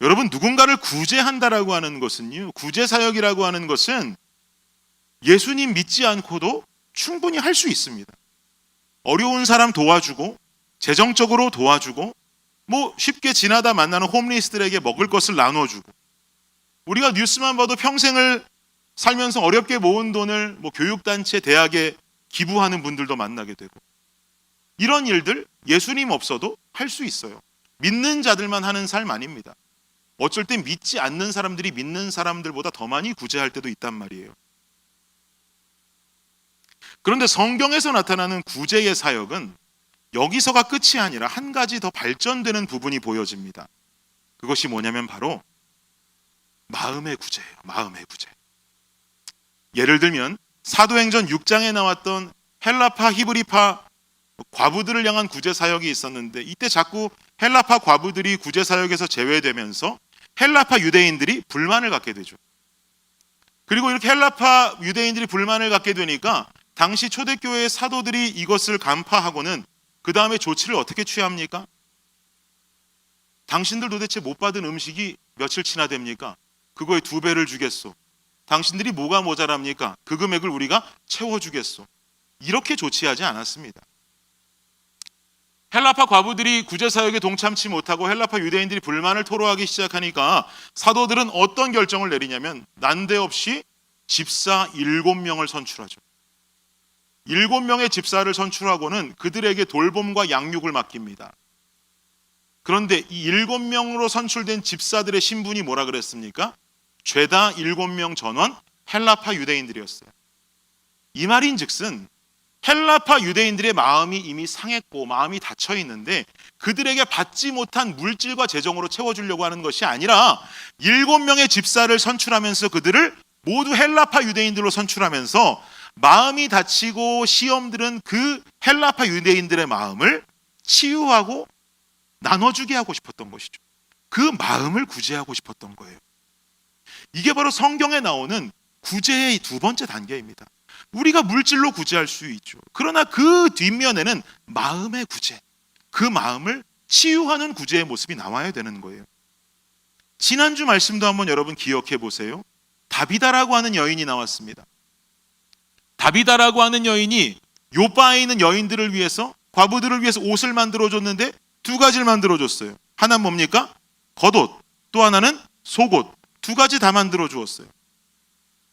여러분, 누군가를 구제한다라고 하는 것은요, 구제 사역이라고 하는 것은 예수님 믿지 않고도 충분히 할 수 있습니다. 어려운 사람 도와주고, 재정적으로 도와주고, 쉽게 지나다 만나는 홈리스들에게 먹을 것을 나눠주고, 우리가 뉴스만 봐도 평생을 살면서 어렵게 모은 돈을 교육단체, 대학에 기부하는 분들도 만나게 되고, 이런 일들 예수님 없어도 할 수 있어요. 믿는 자들만 하는 삶 아닙니다. 어쩔 땐 믿지 않는 사람들이 믿는 사람들보다 더 많이 구제할 때도 있단 말이에요. 그런데 성경에서 나타나는 구제의 사역은 여기서가 끝이 아니라 한 가지 더 발전되는 부분이 보여집니다. 그것이 뭐냐면 바로 마음의 구제예요. 마음의 구제. 예를 들면 사도행전 6장에 나왔던 헬라파, 히브리파 과부들을 향한 구제 사역이 있었는데, 이때 자꾸 헬라파 과부들이 구제 사역에서 제외되면서 헬라파 유대인들이 불만을 갖게 되죠. 그리고 이렇게 헬라파 유대인들이 불만을 갖게 되니까 당시 초대교회의 사도들이 이것을 간파하고는 그 다음에 조치를 어떻게 취합니까? 당신들 도대체 못 받은 음식이 며칠치나 됩니까? 그거에 2배를 주겠소. 당신들이 뭐가 모자랍니까? 그 금액을 우리가 채워주겠소. 이렇게 조치하지 않았습니다. 헬라파 과부들이 구제사역에 동참치 못하고 헬라파 유대인들이 불만을 토로하기 시작하니까 사도들은 어떤 결정을 내리냐면 난데없이 집사 7명을 선출하죠. 7명의 집사를 선출하고는 그들에게 돌봄과 양육을 맡깁니다. 그런데 이 7명으로 선출된 집사들의 신분이 뭐라 그랬습니까? 죄다 7명 전원 헬라파 유대인들이었어요. 이 말인즉슨 헬라파 유대인들의 마음이 이미 상했고 마음이 닫혀 있는데 그들에게 받지 못한 물질과 재정으로 채워주려고 하는 것이 아니라 7명의 집사를 선출하면서 그들을 모두 헬라파 유대인들로 선출하면서 마음이 닫히고 시험들은 그 헬라파 유대인들의 마음을 치유하고 나눠주게 하고 싶었던 것이죠. 그 마음을 구제하고 싶었던 거예요. 이게 바로 성경에 나오는 구제의 2번째 단계입니다. 우리가 물질로 구제할 수 있죠. 그러나 그 뒷면에는 마음의 구제, 그 마음을 치유하는 구제의 모습이 나와야 되는 거예요. 지난주 말씀도 한번 여러분 기억해 보세요. 다비다라고 하는 여인이 나왔습니다. 다비다라고 하는 여인이 요바에 있는 여인들을 위해서, 과부들을 위해서 옷을 만들어줬는데 2가지를 만들어줬어요. 하나는 뭡니까? 겉옷, 또 하나는 속옷. 2가지 다 만들어 주었어요.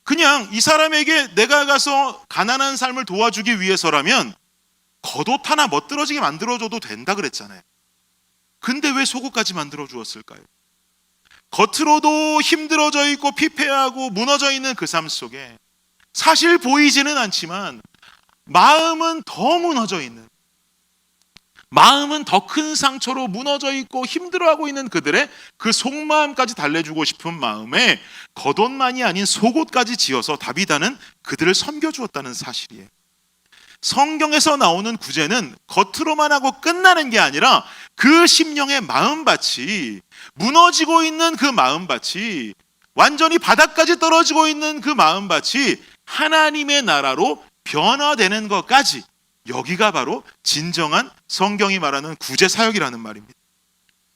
그냥 이 사람에게 내가 가서 가난한 삶을 도와주기 위해서라면 겉옷 하나 멋들어지게 만들어줘도 된다 그랬잖아요. 근데 왜 속옷까지 만들어 주었을까요? 겉으로도 힘들어져 있고 피폐하고 무너져 있는 그 삶 속에 사실 보이지는 않지만 마음은 더 무너져 있는, 마음은 더 큰 상처로 무너져 있고 힘들어하고 있는 그들의 그 속마음까지 달래주고 싶은 마음에 겉옷만이 아닌 속옷까지 지어서 다비다는 그들을 섬겨주었다는 사실이에요. 성경에서 나오는 구제는 겉으로만 하고 끝나는 게 아니라 그 심령의 마음밭이, 무너지고 있는 그 마음밭이, 완전히 바닥까지 떨어지고 있는 그 마음밭이 하나님의 나라로 변화되는 것까지, 여기가 바로 진정한 성경이 말하는 구제 사역이라는 말입니다.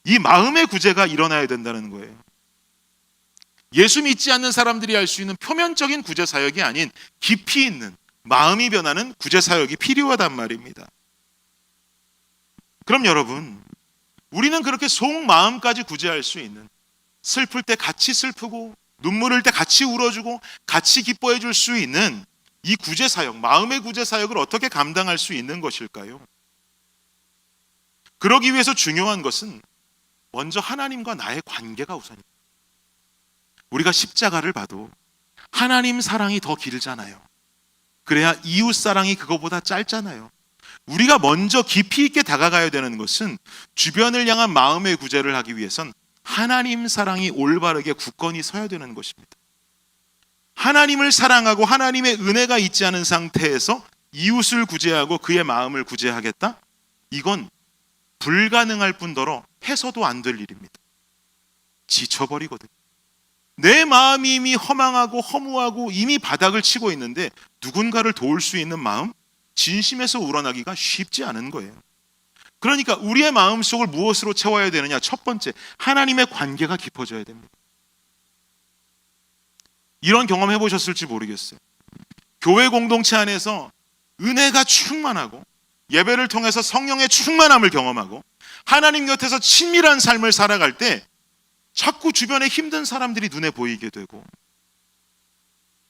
이 마음의 구제가 일어나야 된다는 거예요. 예수 믿지 않는 사람들이 할 수 있는 표면적인 구제 사역이 아닌 깊이 있는 마음이 변하는 구제 사역이 필요하단 말입니다. 그럼 여러분, 우리는 그렇게 속마음까지 구제할 수 있는, 슬플 때 같이 슬프고 눈물 흘릴 때 같이 울어주고 같이 기뻐해 줄 수 있는 이 구제 사역, 마음의 구제 사역을 어떻게 감당할 수 있는 것일까요? 그러기 위해서 중요한 것은 먼저 하나님과 나의 관계가 우선입니다. 우리가 십자가를 봐도 하나님 사랑이 더 길잖아요. 그래야 이웃 사랑이 그거보다 짧잖아요. 우리가 먼저 깊이 있게 다가가야 되는 것은 주변을 향한 마음의 구제를 하기 위해선 하나님 사랑이 올바르게 굳건히 서야 되는 것입니다. 하나님을 사랑하고 하나님의 은혜가 있지 않은 상태에서 이웃을 구제하고 그의 마음을 구제하겠다? 이건 불가능할 뿐더러 해서도 안 될 일입니다. 지쳐버리거든요. 내 마음이 이미 허망하고 허무하고 이미 바닥을 치고 있는데 누군가를 도울 수 있는 마음, 진심에서 우러나기가 쉽지 않은 거예요. 그러니까 우리의 마음속을 무엇으로 채워야 되느냐? 첫 번째, 하나님의 관계가 깊어져야 됩니다. 이런 경험 해보셨을지 모르겠어요. 교회 공동체 안에서 은혜가 충만하고 예배를 통해서 성령의 충만함을 경험하고 하나님 곁에서 친밀한 삶을 살아갈 때 자꾸 주변에 힘든 사람들이 눈에 보이게 되고,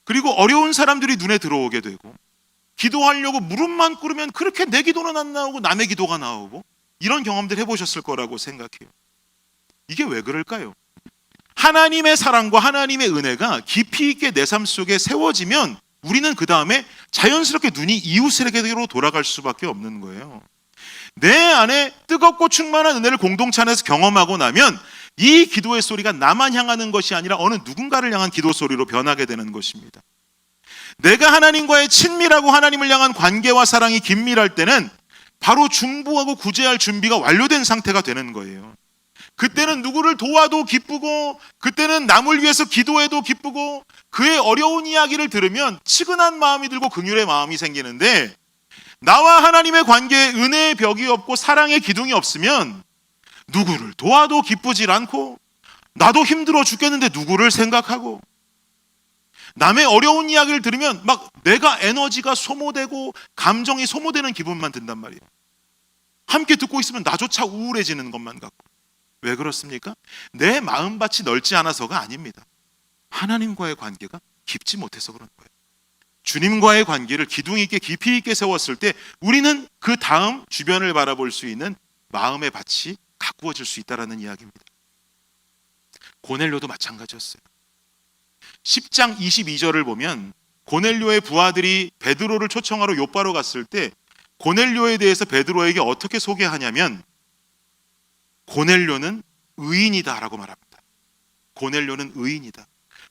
그리고 어려운 사람들이 눈에 들어오게 되고, 기도하려고 무릎만 꿇으면 그렇게 내 기도는 안 나오고 남의 기도가 나오고, 이런 경험들 해보셨을 거라고 생각해요. 이게 왜 그럴까요? 하나님의 사랑과 하나님의 은혜가 깊이 있게 내 삶 속에 세워지면 우리는 그 다음에 자연스럽게 눈이 이웃에게로 돌아갈 수밖에 없는 거예요. 내 안에 뜨겁고 충만한 은혜를 공동체 안에서 경험하고 나면 이 기도의 소리가 나만 향하는 것이 아니라 어느 누군가를 향한 기도 소리로 변하게 되는 것입니다. 내가 하나님과의 친밀하고 하나님을 향한 관계와 사랑이 긴밀할 때는 바로 중보하고 구제할 준비가 완료된 상태가 되는 거예요. 그때는 누구를 도와도 기쁘고, 그때는 남을 위해서 기도해도 기쁘고, 그의 어려운 이야기를 들으면 측은한 마음이 들고 긍휼의 마음이 생기는데, 나와 하나님의 관계에 은혜의 벽이 없고 사랑의 기둥이 없으면 누구를 도와도 기쁘질 않고, 나도 힘들어 죽겠는데 누구를 생각하고, 남의 어려운 이야기를 들으면 막 내가 에너지가 소모되고 감정이 소모되는 기분만 든단 말이에요. 함께 듣고 있으면 나조차 우울해지는 것만 같고. 왜 그렇습니까? 내 마음밭이 넓지 않아서가 아닙니다. 하나님과의 관계가 깊지 못해서 그런 거예요. 주님과의 관계를 기둥 있게 깊이 있게 세웠을 때 우리는 그 다음 주변을 바라볼 수 있는 마음의 밭이 가꾸어질 수 있다는 이야기입니다. 고넬료도 마찬가지였어요. 10장 22절을 보면 고넬료의 부하들이 베드로를 초청하러 요바로 갔을 때 고넬료에 대해서 베드로에게 어떻게 소개하냐면 고넬료는 의인이다라고 말합니다. 고넬료는 의인이다.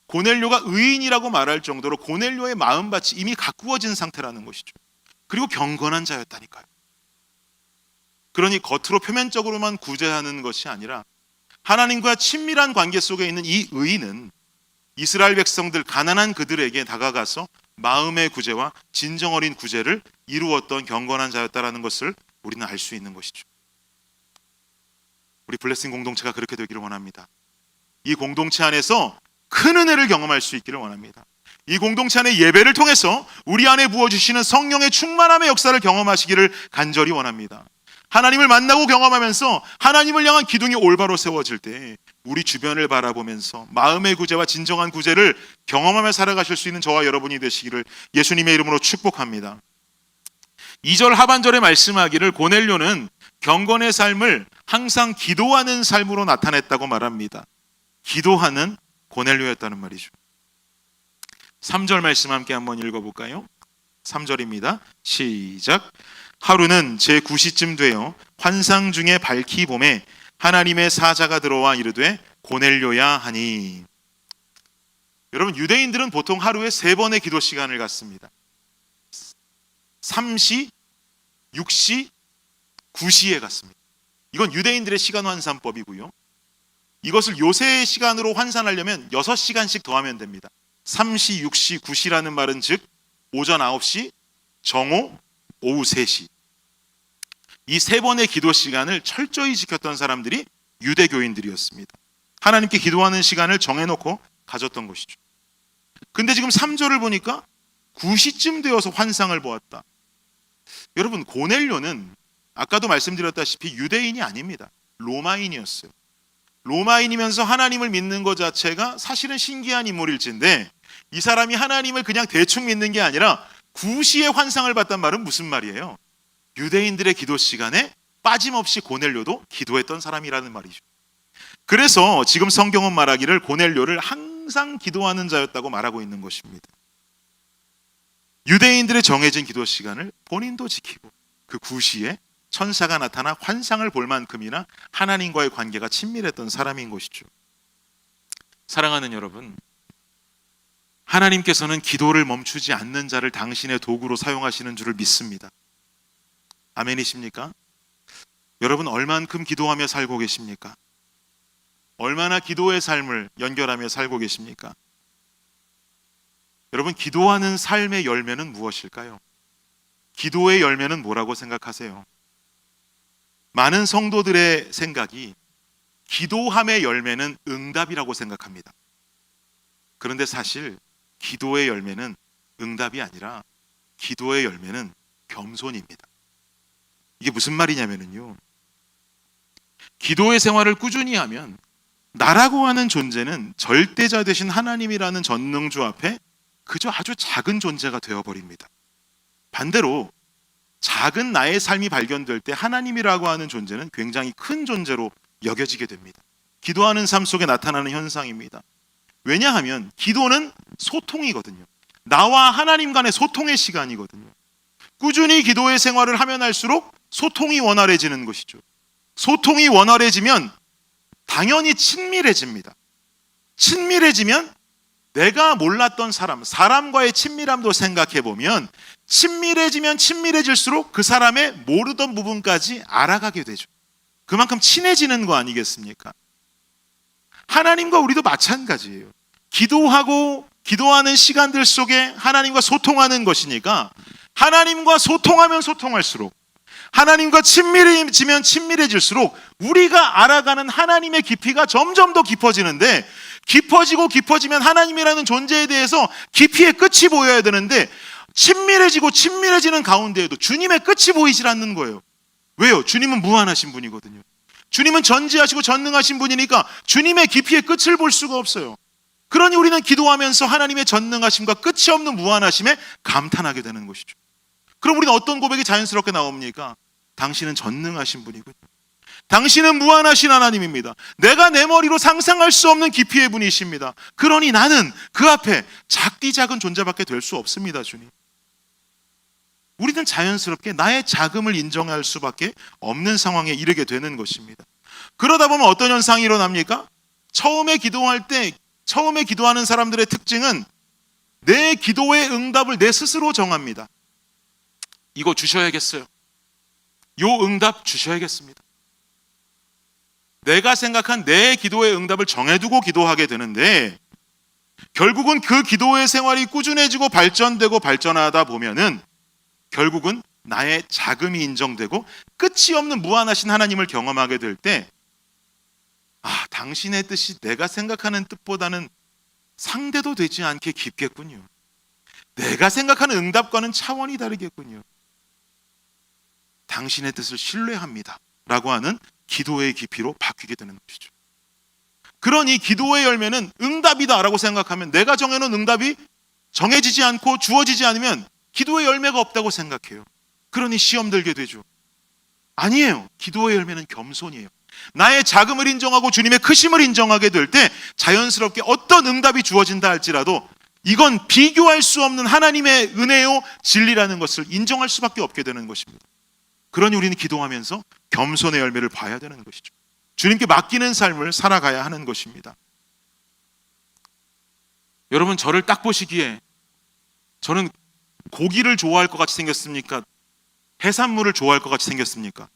고넬료가 의인이라고 말할 정도로 고넬료의 마음밭이 이미 가꾸어진 상태라는 것이죠. 그리고 경건한 자였다니까요. 그러니 겉으로 표면적으로만 구제하는 것이 아니라 하나님과 친밀한 관계 속에 있는 이 의인은 이스라엘 백성들, 가난한 그들에게 다가가서 마음의 구제와 진정 어린 구제를 이루었던 경건한 자였다라는 것을 우리는 알 수 있는 것이죠. 우리 블레싱 공동체가 그렇게 되기를 원합니다. 이 공동체 안에서 큰 은혜를 경험할 수 있기를 원합니다. 이 공동체 안의 예배를 통해서 우리 안에 부어주시는 성령의 충만함의 역사를 경험하시기를 간절히 원합니다. 하나님을 만나고 경험하면서 하나님을 향한 기둥이 올바로 세워질 때 우리 주변을 바라보면서 마음의 구제와 진정한 구제를 경험하며 살아가실 수 있는 저와 여러분이 되시기를 예수님의 이름으로 축복합니다. 2절 하반절에 말씀하기를 고넬료는 경건의 삶을 항상 기도하는 삶으로 나타냈다고 말합니다. 기도하는 고넬료였다는 말이죠. 3절 말씀 함께 한번 읽어볼까요? 3절입니다. 시작. 하루는 제9시쯤 되어 환상 중에 밝히 봄에 하나님의 사자가 들어와 이르되 고넬료야 하니. 여러분, 유대인들은 보통 하루에 3번의 기도 시간을 갖습니다. 3시, 6시, 9시에 갖습니다. 이건 유대인들의 시간 환산법이고요. 이것을 요새의 시간으로 환산하려면 6시간씩 더하면 됩니다. 3시, 6시, 9시라는 말은 즉 오전 9시, 정오, 오후 3시. 이 3번의 기도 시간을 철저히 지켰던 사람들이 유대교인들이었습니다. 하나님께 기도하는 시간을 정해놓고 가졌던 것이죠. 근데 지금 3절을 보니까 9시쯤 되어서 환상을 보았다. 여러분, 고넬료는 아까도 말씀드렸다시피 유대인이 아닙니다. 로마인이었어요. 로마인이면서 하나님을 믿는 것 자체가 사실은 신기한 인물일진데, 이 사람이 하나님을 그냥 대충 믿는 게 아니라 9시에 환상을 봤단 말은 무슨 말이에요? 유대인들의 기도 시간에 빠짐없이 고넬료도 기도했던 사람이라는 말이죠. 그래서 지금 성경은 말하기를 고넬료를 항상 항상 기도하는 자였다고 말하고 있는 것입니다. 유대인들의 정해진 기도 시간을 본인도 지키고 그 구시에 천사가 나타나 환상을 볼 만큼이나 하나님과의 관계가 친밀했던 사람인 것이죠. 사랑하는 여러분, 하나님께서는 기도를 멈추지 않는 자를 당신의 도구로 사용하시는 줄을 믿습니다. 아멘이십니까? 여러분, 얼만큼 기도하며 살고 계십니까? 얼마나 기도의 삶을 연결하며 살고 계십니까? 여러분, 기도하는 삶의 열매는 무엇일까요? 기도의 열매는 뭐라고 생각하세요? 많은 성도들의 생각이 기도함의 열매는 응답이라고 생각합니다. 그런데 사실 기도의 열매는 응답이 아니라 기도의 열매는 겸손입니다. 이게 무슨 말이냐면요, 기도의 생활을 꾸준히 하면 나라고 하는 존재는 절대자 되신 하나님이라는 전능주 앞에 그저 아주 작은 존재가 되어버립니다. 반대로 작은 나의 삶이 발견될 때 하나님이라고 하는 존재는 굉장히 큰 존재로 여겨지게 됩니다. 기도하는 삶 속에 나타나는 현상입니다. 왜냐하면 기도는 소통이거든요. 나와 하나님 간의 소통의 시간이거든요. 꾸준히 기도의 생활을 하면 할수록 소통이 원활해지는 것이죠. 소통이 원활해지면 당연히 친밀해집니다. 친밀해지면 내가 몰랐던 사람과의 친밀함도 생각해 보면 친밀해지면 친밀해질수록 그 사람의 모르던 부분까지 알아가게 되죠. 그만큼 친해지는 거 아니겠습니까? 하나님과 우리도 마찬가지예요. 기도하고 기도하는 시간들 속에 하나님과 소통하는 것이니까 하나님과 소통하면 소통할수록, 하나님과 친밀해지면 친밀해질수록 우리가 알아가는 하나님의 깊이가 점점 더 깊어지는데, 깊어지고 깊어지면 하나님이라는 존재에 대해서 깊이의 끝이 보여야 되는데 친밀해지고 친밀해지는 가운데에도 주님의 끝이 보이질 않는 거예요. 왜요? 주님은 무한하신 분이거든요. 주님은 전지하시고 전능하신 분이니까 주님의 깊이의 끝을 볼 수가 없어요. 그러니 우리는 기도하면서 하나님의 전능하심과 끝이 없는 무한하심에 감탄하게 되는 것이죠. 그럼 우리는 어떤 고백이 자연스럽게 나옵니까? 당신은 전능하신 분이군요. 당신은 무한하신 하나님입니다. 내가 내 머리로 상상할 수 없는 깊이의 분이십니다. 그러니 나는 그 앞에 작디 작은 존재밖에 될 수 없습니다, 주님. 우리는 자연스럽게 나의 작음을 인정할 수밖에 없는 상황에 이르게 되는 것입니다. 그러다 보면 어떤 현상이 일어납니까? 처음에 기도하는 사람들의 특징은 내 기도의 응답을 내 스스로 정합니다. 이거 주셔야겠어요. 요 응답 주셔야겠습니다. 내가 생각한 내 기도의 응답을 정해두고 기도하게 되는데, 결국은 그 기도의 생활이 꾸준해지고 발전되고 발전하다 보면은 결국은 나의 자금이 인정되고 끝이 없는 무한하신 하나님을 경험하게 될 때, 당신의 뜻이 내가 생각하는 뜻보다는 상대도 되지 않게 깊겠군요. 내가 생각하는 응답과는 차원이 다르겠군요. 당신의 뜻을 신뢰합니다 라고 하는 기도의 깊이로 바뀌게 되는 것이죠. 그러니 기도의 열매는 응답이다 라고 생각하면, 내가 정해놓은 응답이 정해지지 않고 주어지지 않으면 기도의 열매가 없다고 생각해요. 그러니 시험 들게 되죠. 아니에요. 기도의 열매는 겸손이에요. 나의 자금을 인정하고 주님의 크심을 인정하게 될 때 자연스럽게 어떤 응답이 주어진다 할지라도 이건 비교할 수 없는 하나님의 은혜요 진리라는 것을 인정할 수밖에 없게 되는 것입니다. 그러니 우리는 기도하면서 겸손의 열매를 봐야 되는 것이죠. 주님께 맡기는 삶을 살아가야 하는 것입니다. 여러분, 저를 딱 보시기에 저는 고기를 좋아할 것 같이 생겼습니까? 해산물을 좋아할 것 같이 생겼습니까?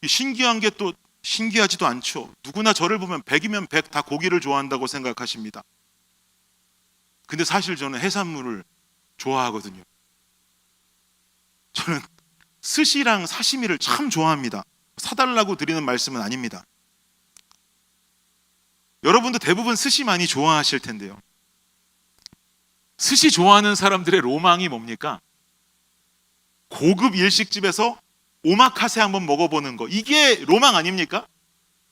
신기한 게 또 신기하지도 않죠. 누구나 저를 보면 100이면 100 다 고기를 좋아한다고 생각하십니다. 근데 사실 저는 해산물을 좋아하거든요. 저는 스시랑 사시미를 참 좋아합니다. 사달라고 드리는 말씀은 아닙니다. 여러분도 대부분 스시 많이 좋아하실 텐데요. 스시 좋아하는 사람들의 로망이 뭡니까? 고급 일식집에서 오마카세 한번 먹어보는 거, 이게 로망 아닙니까?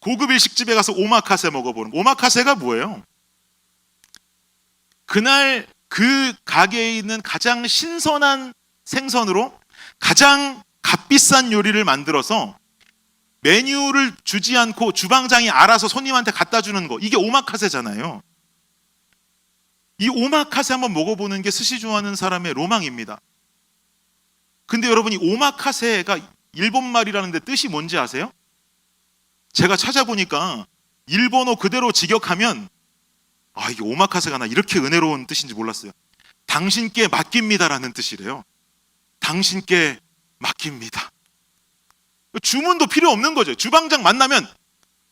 고급 일식집에 가서 오마카세 먹어보는 거. 오마카세가 뭐예요? 그날 그 가게에 있는 가장 신선한 생선으로 가장 값비싼 요리를 만들어서 메뉴를 주지 않고 주방장이 알아서 손님한테 갖다 주는 거, 이게 오마카세잖아요. 이 오마카세 한번 먹어보는 게 스시 좋아하는 사람의 로망입니다. 근데 여러분, 이 오마카세가 일본말이라는데 뜻이 뭔지 아세요? 제가 찾아보니까 일본어 그대로 직역하면, 이게 오마카세가 나 이렇게 은혜로운 뜻인지 몰랐어요. 당신께 맡깁니다라는 뜻이래요. 당신께 맡깁니다. 주문도 필요 없는 거죠. 주방장 만나면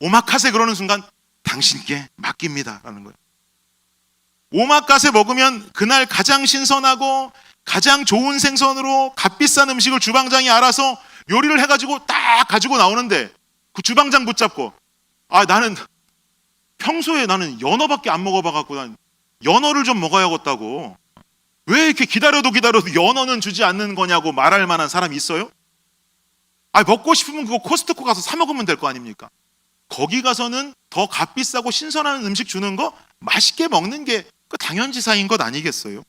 오마카세 그러는 순간 당신께 맡깁니다라는 거예요. 오마카세 먹으면 그날 가장 신선하고 가장 좋은 생선으로 값비싼 음식을 주방장이 알아서 요리를 해가지고 딱 가지고 나오는데, 그 주방장 붙잡고, 나는 평소에 나는 연어밖에 안 먹어봐갖고 난 연어를 좀 먹어야겠다고, 왜 이렇게 기다려도 연어는 주지 않는 거냐고 말할 만한 사람이 있어요? 먹고 싶으면 그거 코스트코 가서 사 먹으면 될 거 아닙니까? 거기 가서는 더 값비싸고 신선한 음식 주는 거 맛있게 먹는 게 그 당연지사인 것 아니겠어요?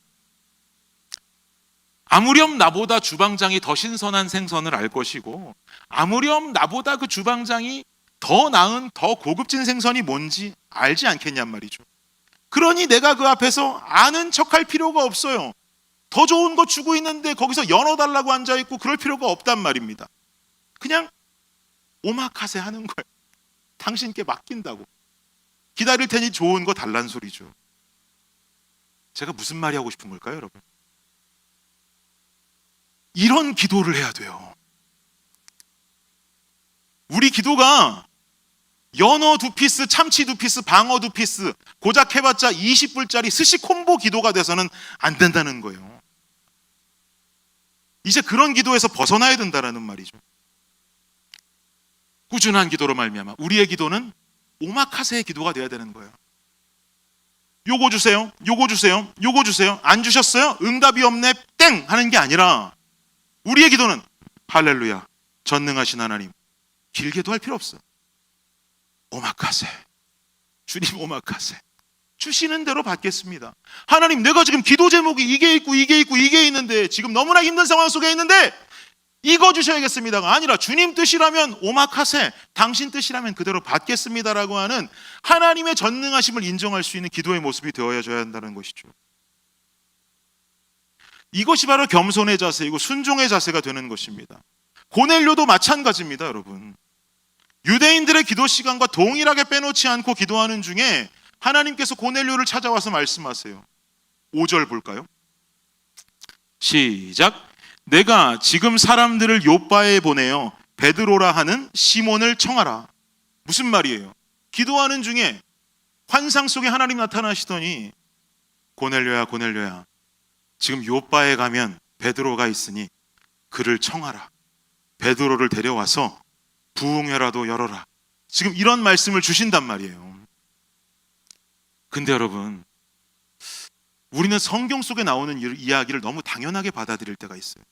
아무렴 나보다 주방장이 더 신선한 생선을 알 것이고, 아무렴 나보다 그 주방장이 더 나은 더 고급진 생선이 뭔지 알지 않겠냔 말이죠. 그러니 내가 그 앞에서 아는 척할 필요가 없어요. 더 좋은 거 주고 있는데 거기서 연어 달라고 앉아있고 그럴 필요가 없단 말입니다. 그냥 오마카세 하는 거예요. 당신께 맡긴다고. 기다릴 테니 좋은 거 달란 소리죠. 제가 무슨 말이 하고 싶은 걸까요, 여러분? 이런 기도를 해야 돼요. 우리 기도가 연어 2피스, 참치 2피스, 방어 2피스, 고작 해봤자 20불짜리 스시 콤보 기도가 돼서는 안 된다는 거예요. 이제 그런 기도에서 벗어나야 된다는 말이죠. 꾸준한 기도로 말미암아 우리의 기도는 오마카세의 기도가 돼야 되는 거예요. 요거 주세요, 요거 주세요, 요거 주세요. 안 주셨어요? 응답이 없네, 땡! 하는 게 아니라, 우리의 기도는 할렐루야, 전능하신 하나님, 길게도 할 필요 없어. 오마카세, 주님 오마카세, 주시는 대로 받겠습니다. 하나님, 내가 지금 기도 제목이 이게 있고 이게 있고 이게 있는데 지금 너무나 힘든 상황 속에 있는데 이거 주셔야겠습니다가 아니라, 주님 뜻이라면 오마카세, 당신 뜻이라면 그대로 받겠습니다라고 하는 하나님의 전능하심을 인정할 수 있는 기도의 모습이 되어야줘야 한다는 것이죠. 이것이 바로 겸손의 자세이고 순종의 자세가 되는 것입니다. 고넬료도 마찬가지입니다, 여러분. 유대인들의 기도 시간과 동일하게 빼놓지 않고 기도하는 중에 하나님께서 고넬료를 찾아와서 말씀하세요. 5절 볼까요? 시작. 내가 지금 사람들을 요바에 보내어 베드로라 하는 시몬을 청하라. 무슨 말이에요? 기도하는 중에 환상 속에 하나님 나타나시더니, 고넬료야, 고넬료야, 지금 요바에 가면 베드로가 있으니 그를 청하라. 베드로를 데려와서 부흥회라도 열어라. 지금 이런 말씀을 주신단 말이에요. 근데 여러분, 우리는 성경 속에 나오는 이야기를 너무 당연하게 받아들일 때가 있어요.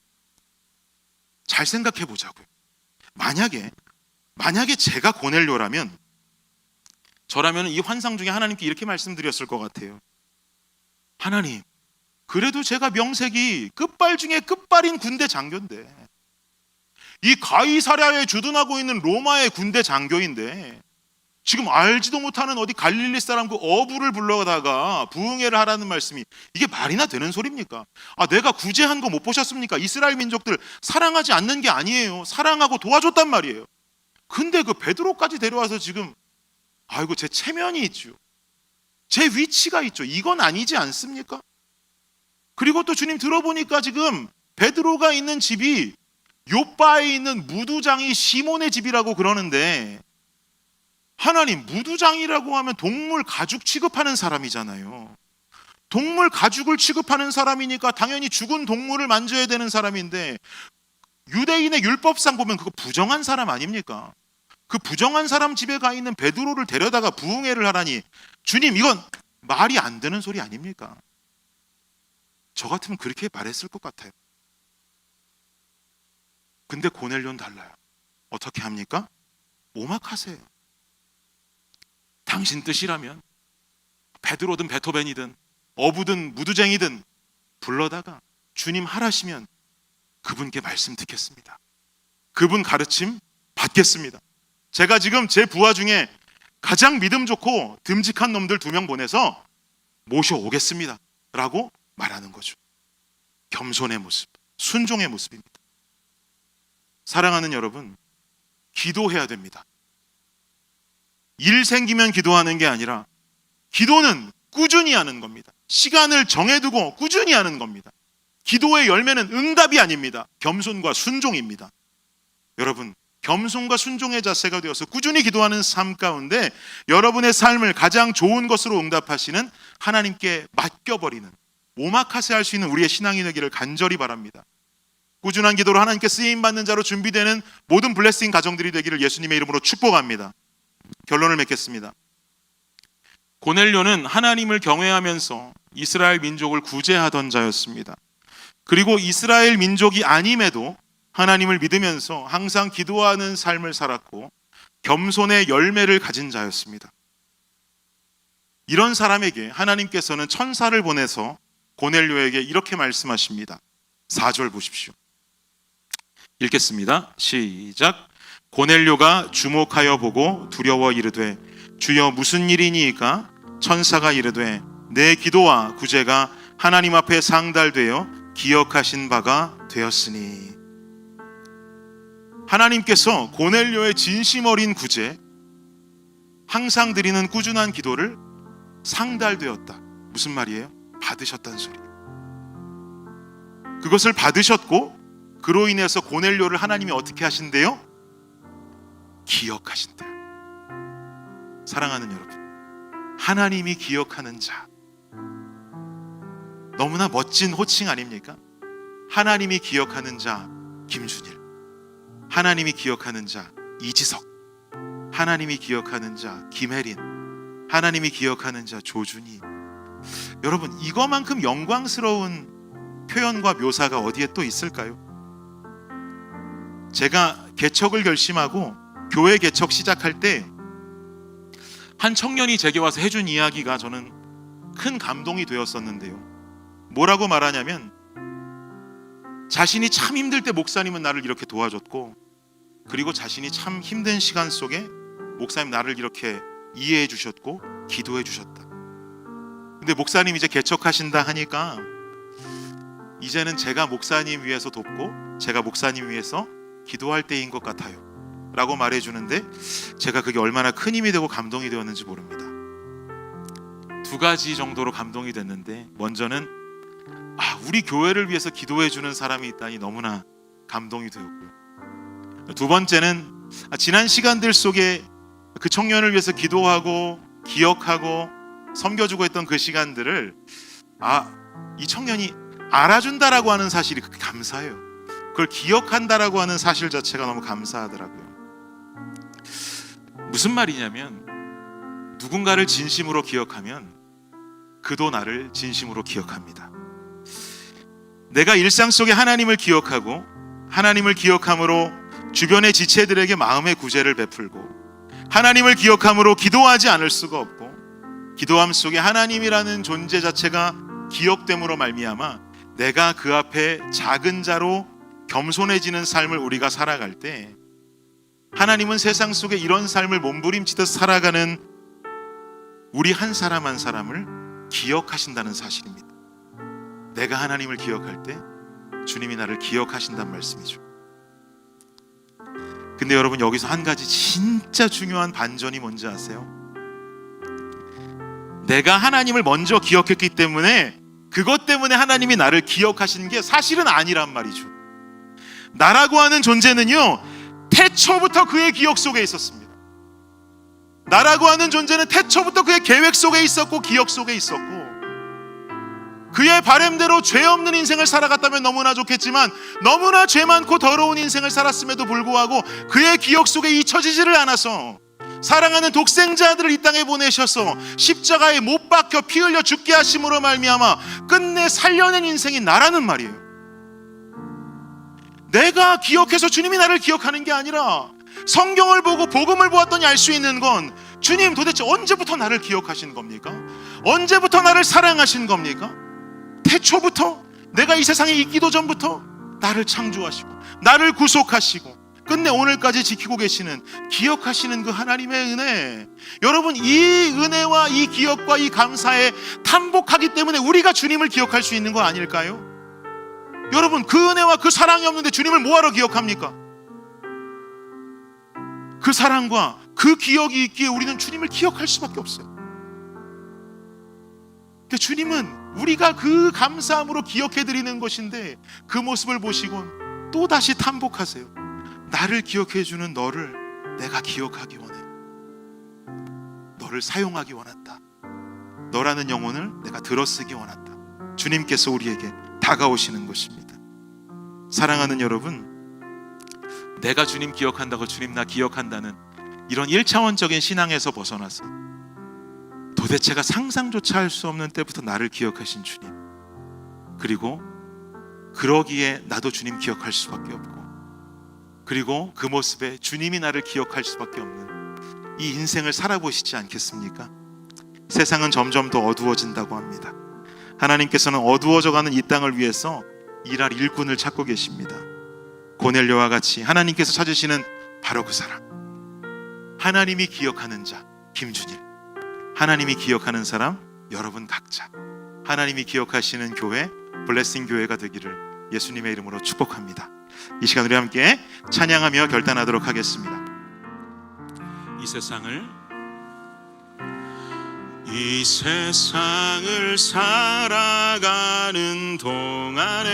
잘 생각해 보자고요. 만약에 제가 고넬료라면, 저라면 이 환상 중에 하나님께 이렇게 말씀드렸을 것 같아요. 하나님, 그래도 제가 명색이 끝발 중에 끝발인 군대 장교인데, 이 가이사랴에 주둔하고 있는 로마의 군대 장교인데, 지금 알지도 못하는 어디 갈릴리 사람 그 어부를 불러다가 부흥회를 하라는 말씀이 이게 말이나 되는 소리입니까? 내가 구제한 거 못 보셨습니까? 이스라엘 민족들 사랑하지 않는 게 아니에요. 사랑하고 도와줬단 말이에요. 근데 그 베드로까지 데려와서 지금, 제 체면이 있죠, 제 위치가 있죠, 이건 아니지 않습니까? 그리고 또 주님 들어보니까 지금 베드로가 있는 집이 요바에 있는 무두장이 시몬의 집이라고 그러는데, 하나님, 무두장이라고 하면 동물 가죽 취급하는 사람이잖아요. 동물 가죽을 취급하는 사람이니까 당연히 죽은 동물을 만져야 되는 사람인데, 유대인의 율법상 보면 그거 부정한 사람 아닙니까? 그 부정한 사람 집에 가 있는 베드로를 데려다가 부흥회를 하라니, 주님, 이건 말이 안 되는 소리 아닙니까? 저 같으면 그렇게 말했을 것 같아요. 근데 고넬료는 달라요. 어떻게 합니까? 오마카세예요. 당신 뜻이라면 베드로든 베토벤이든 어부든 무두쟁이든 불러다가 주님 하라시면 그분께 말씀 듣겠습니다. 그분 가르침 받겠습니다. 제가 지금 제 부하 중에 가장 믿음 좋고 듬직한 놈들 2명 보내서 모셔오겠습니다 라고 말하는 거죠. 겸손의 모습, 순종의 모습입니다. 사랑하는 여러분, 기도해야 됩니다. 일 생기면 기도하는 게 아니라 기도는 꾸준히 하는 겁니다. 시간을 정해두고 꾸준히 하는 겁니다. 기도의 열매는 응답이 아닙니다. 겸손과 순종입니다. 여러분, 겸손과 순종의 자세가 되어서 꾸준히 기도하는 삶 가운데 여러분의 삶을 가장 좋은 것으로 응답하시는 하나님께 맡겨버리는, 오마카세 할 수 있는 우리의 신앙이 되기를 간절히 바랍니다. 꾸준한 기도로 하나님께 쓰임받는 자로 준비되는 모든 블레싱 가정들이 되기를 예수님의 이름으로 축복합니다. 결론을 맺겠습니다. 고넬료는 하나님을 경외하면서 이스라엘 민족을 구제하던 자였습니다. 그리고 이스라엘 민족이 아님에도 하나님을 믿으면서 항상 기도하는 삶을 살았고 겸손의 열매를 가진 자였습니다. 이런 사람에게 하나님께서는 천사를 보내서 고넬료에게 이렇게 말씀하십니다. 4절 보십시오. 읽겠습니다. 시작. 고넬료가 주목하여 보고 두려워 이르되 주여 무슨 일이니이까? 천사가 이르되 내 기도와 구제가 하나님 앞에 상달되어 기억하신 바가 되었으니. 하나님께서 고넬료의 진심 어린 구제, 항상 드리는 꾸준한 기도를 상달되었다. 무슨 말이에요? 받으셨다는 소리예요. 그것을 받으셨고 그로 인해서 고넬료를 하나님이 어떻게 하신대요? 기억하신대요. 사랑하는 여러분, 하나님이 기억하는 자, 너무나 멋진 호칭 아닙니까? 하나님이 기억하는 자 김준일, 하나님이 기억하는 자 이지석, 하나님이 기억하는 자 김혜린, 하나님이 기억하는 자 조준희. 여러분, 이거만큼 영광스러운 표현과 묘사가 어디에 또 있을까요? 제가 개척을 결심하고 교회 개척 시작할 때 한 청년이 제게 와서 해준 이야기가 저는 큰 감동이 되었었는데요. 뭐라고 말하냐면, 자신이 참 힘들 때 목사님은 나를 이렇게 도와줬고, 그리고 자신이 참 힘든 시간 속에 목사님 나를 이렇게 이해해 주셨고 기도해 주셨다. 근데 목사님 이제 개척하신다 하니까 이제는 제가 목사님 위해서 돕고 제가 목사님 위해서 기도할 때인 것 같아요 라고 말해주는데, 제가 그게 얼마나 큰 힘이 되고 감동이 되었는지 모릅니다. 2가지 정도로 감동이 됐는데, 먼저는 우리 교회를 위해서 기도해 주는 사람이 있다니 너무나 감동이 되었고요. 2번째는 지난 시간들 속에 그 청년을 위해서 기도하고 기억하고 섬겨주고 했던 그 시간들을 이 청년이 알아준다라고 하는 사실이 그렇게 감사해요. 그걸 기억한다라고 하는 사실 자체가 너무 감사하더라고요. 무슨 말이냐면, 누군가를 진심으로 기억하면 그도 나를 진심으로 기억합니다. 내가 일상 속에 하나님을 기억하고 하나님을 기억함으로 주변의 지체들에게 마음의 구제를 베풀고, 하나님을 기억함으로 기도하지 않을 수가 없고, 기도함 속에 하나님이라는 존재 자체가 기억됨으로 말미암아 내가 그 앞에 작은 자로 겸손해지는 삶을 우리가 살아갈 때, 하나님은 세상 속에 이런 삶을 몸부림치듯 살아가는 우리 한 사람 한 사람을 기억하신다는 사실입니다. 내가 하나님을 기억할 때 주님이 나를 기억하신다는 말씀이죠. 근데 여러분, 여기서 한 가지 진짜 중요한 반전이 뭔지 아세요? 내가 하나님을 먼저 기억했기 때문에 그것 때문에 하나님이 나를 기억하신 게 사실은 아니란 말이죠. 나라고 하는 존재는요, 태초부터 그의 기억 속에 있었습니다. 나라고 하는 존재는 태초부터 그의 계획 속에 있었고 기억 속에 있었고, 그의 바램대로 죄 없는 인생을 살아갔다면 너무나 좋겠지만 너무나 죄 많고 더러운 인생을 살았음에도 불구하고 그의 기억 속에 잊혀지지를 않아서 사랑하는 독생자들을 이 땅에 보내셔서 십자가에 못 박혀 피 흘려 죽게 하심으로 말미암아 끝내 살려낸 인생이 나라는 말이에요. 내가 기억해서 주님이 나를 기억하는 게 아니라, 성경을 보고 복음을 보았더니 알 수 있는 건, 주님 도대체 언제부터 나를 기억하신 겁니까? 언제부터 나를 사랑하신 겁니까? 태초부터, 내가 이 세상에 있기도 전부터 나를 창조하시고 나를 구속하시고 끝내 오늘까지 지키고 계시는, 기억하시는 그 하나님의 은혜, 여러분, 이 은혜와 이 기억과 이 감사에 탄복하기 때문에 우리가 주님을 기억할 수 있는 거 아닐까요? 여러분, 그 은혜와 그 사랑이 없는데 주님을 뭐하러 기억합니까? 그 사랑과 그 기억이 있기에 우리는 주님을 기억할 수밖에 없어요. 그러니까 주님은 우리가 그 감사함으로 기억해드리는 것인데, 그 모습을 보시고 또다시 탄복하세요. 나를 기억해주는 너를 내가 기억하기 원해. 너를 사용하기 원한다. 너라는 영혼을 내가 들어쓰기 원한다. 주님께서 우리에게 다가오시는 것입니다. 사랑하는 여러분, 내가 주님 기억한다고 주님 나 기억한다는 이런 1차원적인 신앙에서 벗어나서 도대체가 상상조차 할 수 없는 때부터 나를 기억하신 주님, 그리고 그러기에 나도 주님 기억할 수밖에 없고, 그리고 그 모습에 주님이 나를 기억할 수밖에 없는 이 인생을 살아보시지 않겠습니까? 세상은 점점 더 어두워진다고 합니다. 하나님께서는 어두워져가는 이 땅을 위해서 일할 일꾼을 찾고 계십니다. 고넬료와 같이 하나님께서 찾으시는 바로 그 사람, 하나님이 기억하는 자 김준일, 하나님이 기억하는 사람 여러분 각자, 하나님이 기억하시는 교회 블레싱 교회가 되기를 예수님의 이름으로 축복합니다. 이 시간 우리 함께 찬양하며 결단하도록 하겠습니다. 이 세상을 살아가는 동안에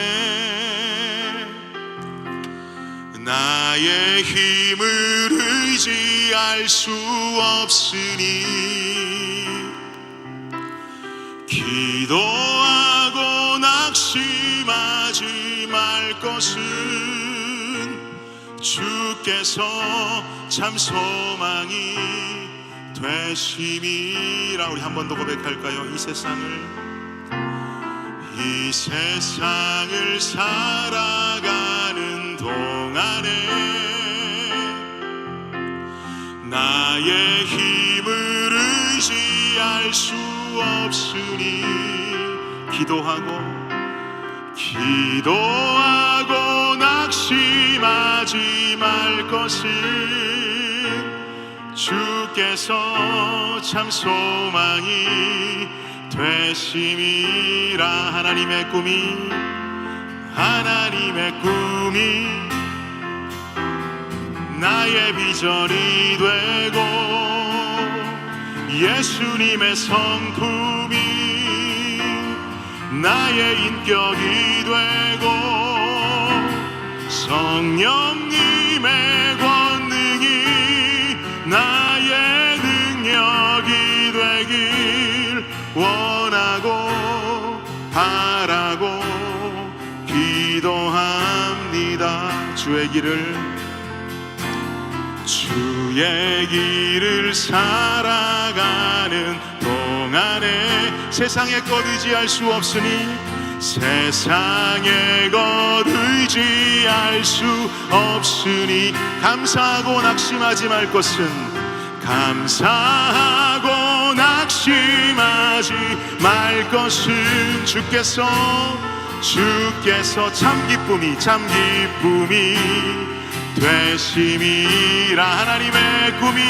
나의 힘을 의지할 수 없으니 기도하고 낙심하지 말 것은 주께서 참 소망이 되심이라. 우리 한 번 더 고백할까요? 이 세상을 살아가는 동안에 나의 힘을 의지할 수 없으니 기도하고 낙심하지 말 것은 주께서 참 소망이 되심이라. 하나님의 꿈이 나의 비전이 되고 예수님의 성품이 나의 인격이 되고 성령님의 권능이 나의 능력이 되길 원하고 바라고 기도합니다. 주의 길을 살아가는 동안에 세상의 것 의지할 수 없으니 감사하고 낙심하지 말 것은 주께서 참 기쁨이 되심이라. 하나님의 꿈이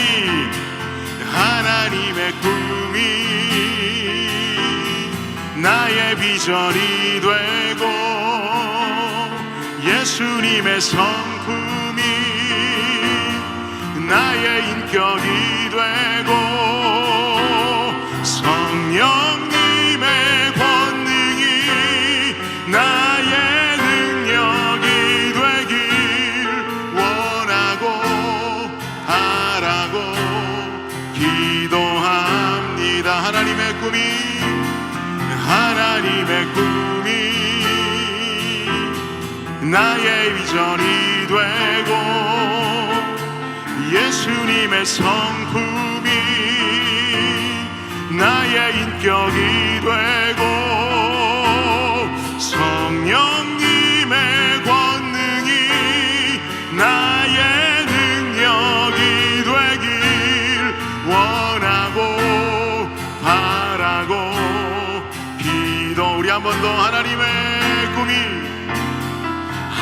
나의 비전이 되고 예수님의 성품이 나의 인격이 되고 성령님의 권능이 나의 능력이 되길 원하고 바라고 기도합니다. 하나님의 꿈이 나의 비전이 되고 예수님의 성품이 나의 인격이 되고 성령님의 권능이 나의 능력이 되길 원하고 바라고 기도. 우리 한 번 더.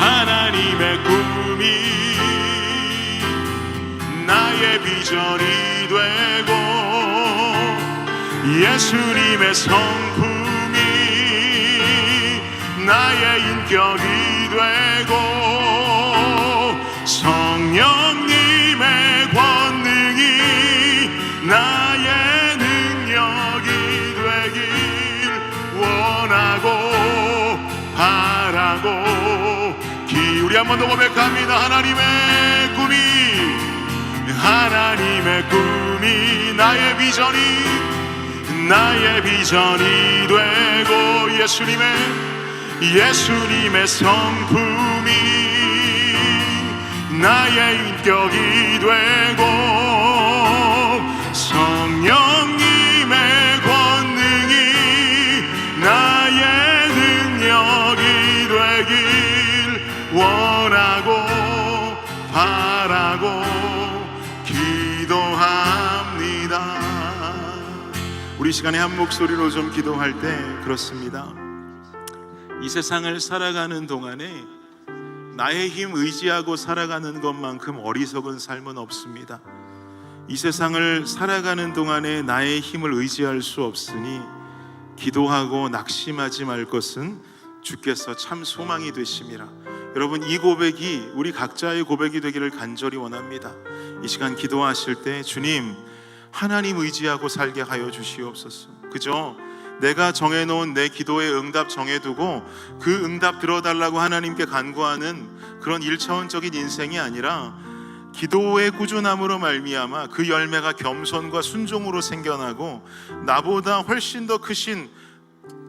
하나님의 꿈이 나의 비전이 되고 예수님의 성품이 나의 인격이 되고 성령님의 권능이 나의 능력이 되길 원하고 바라고 우리 한 번 더 고백합니다. 하나님의 꿈이 나의 비전이 되고 예수님의 성품이 나의 인격이 되고 성령님의 권능이 나의 능력이 되길 원하고 바라고 기도합니다. 우리 시간에 한 목소리로 좀 기도할 때 그렇습니다. 이 세상을 살아가는 동안에 나의 힘 의지하고 살아가는 것만큼 어리석은 삶은 없습니다. 이 세상을 살아가는 동안에 나의 힘을 의지할 수 없으니 기도하고 낙심하지 말 것은 주께서 참 소망이 되심이라. 여러분, 이 고백이 우리 각자의 고백이 되기를 간절히 원합니다. 이 시간 기도하실 때 주님, 하나님 의지하고 살게 하여 주시옵소서. 그죠? 내가 정해놓은 내 기도의 응답 정해두고 그 응답 들어달라고 하나님께 간구하는 그런 1차원적인 인생이 아니라 기도의 꾸준함으로 말미암아 그 열매가 겸손과 순종으로 생겨나고 나보다 훨씬 더 크신,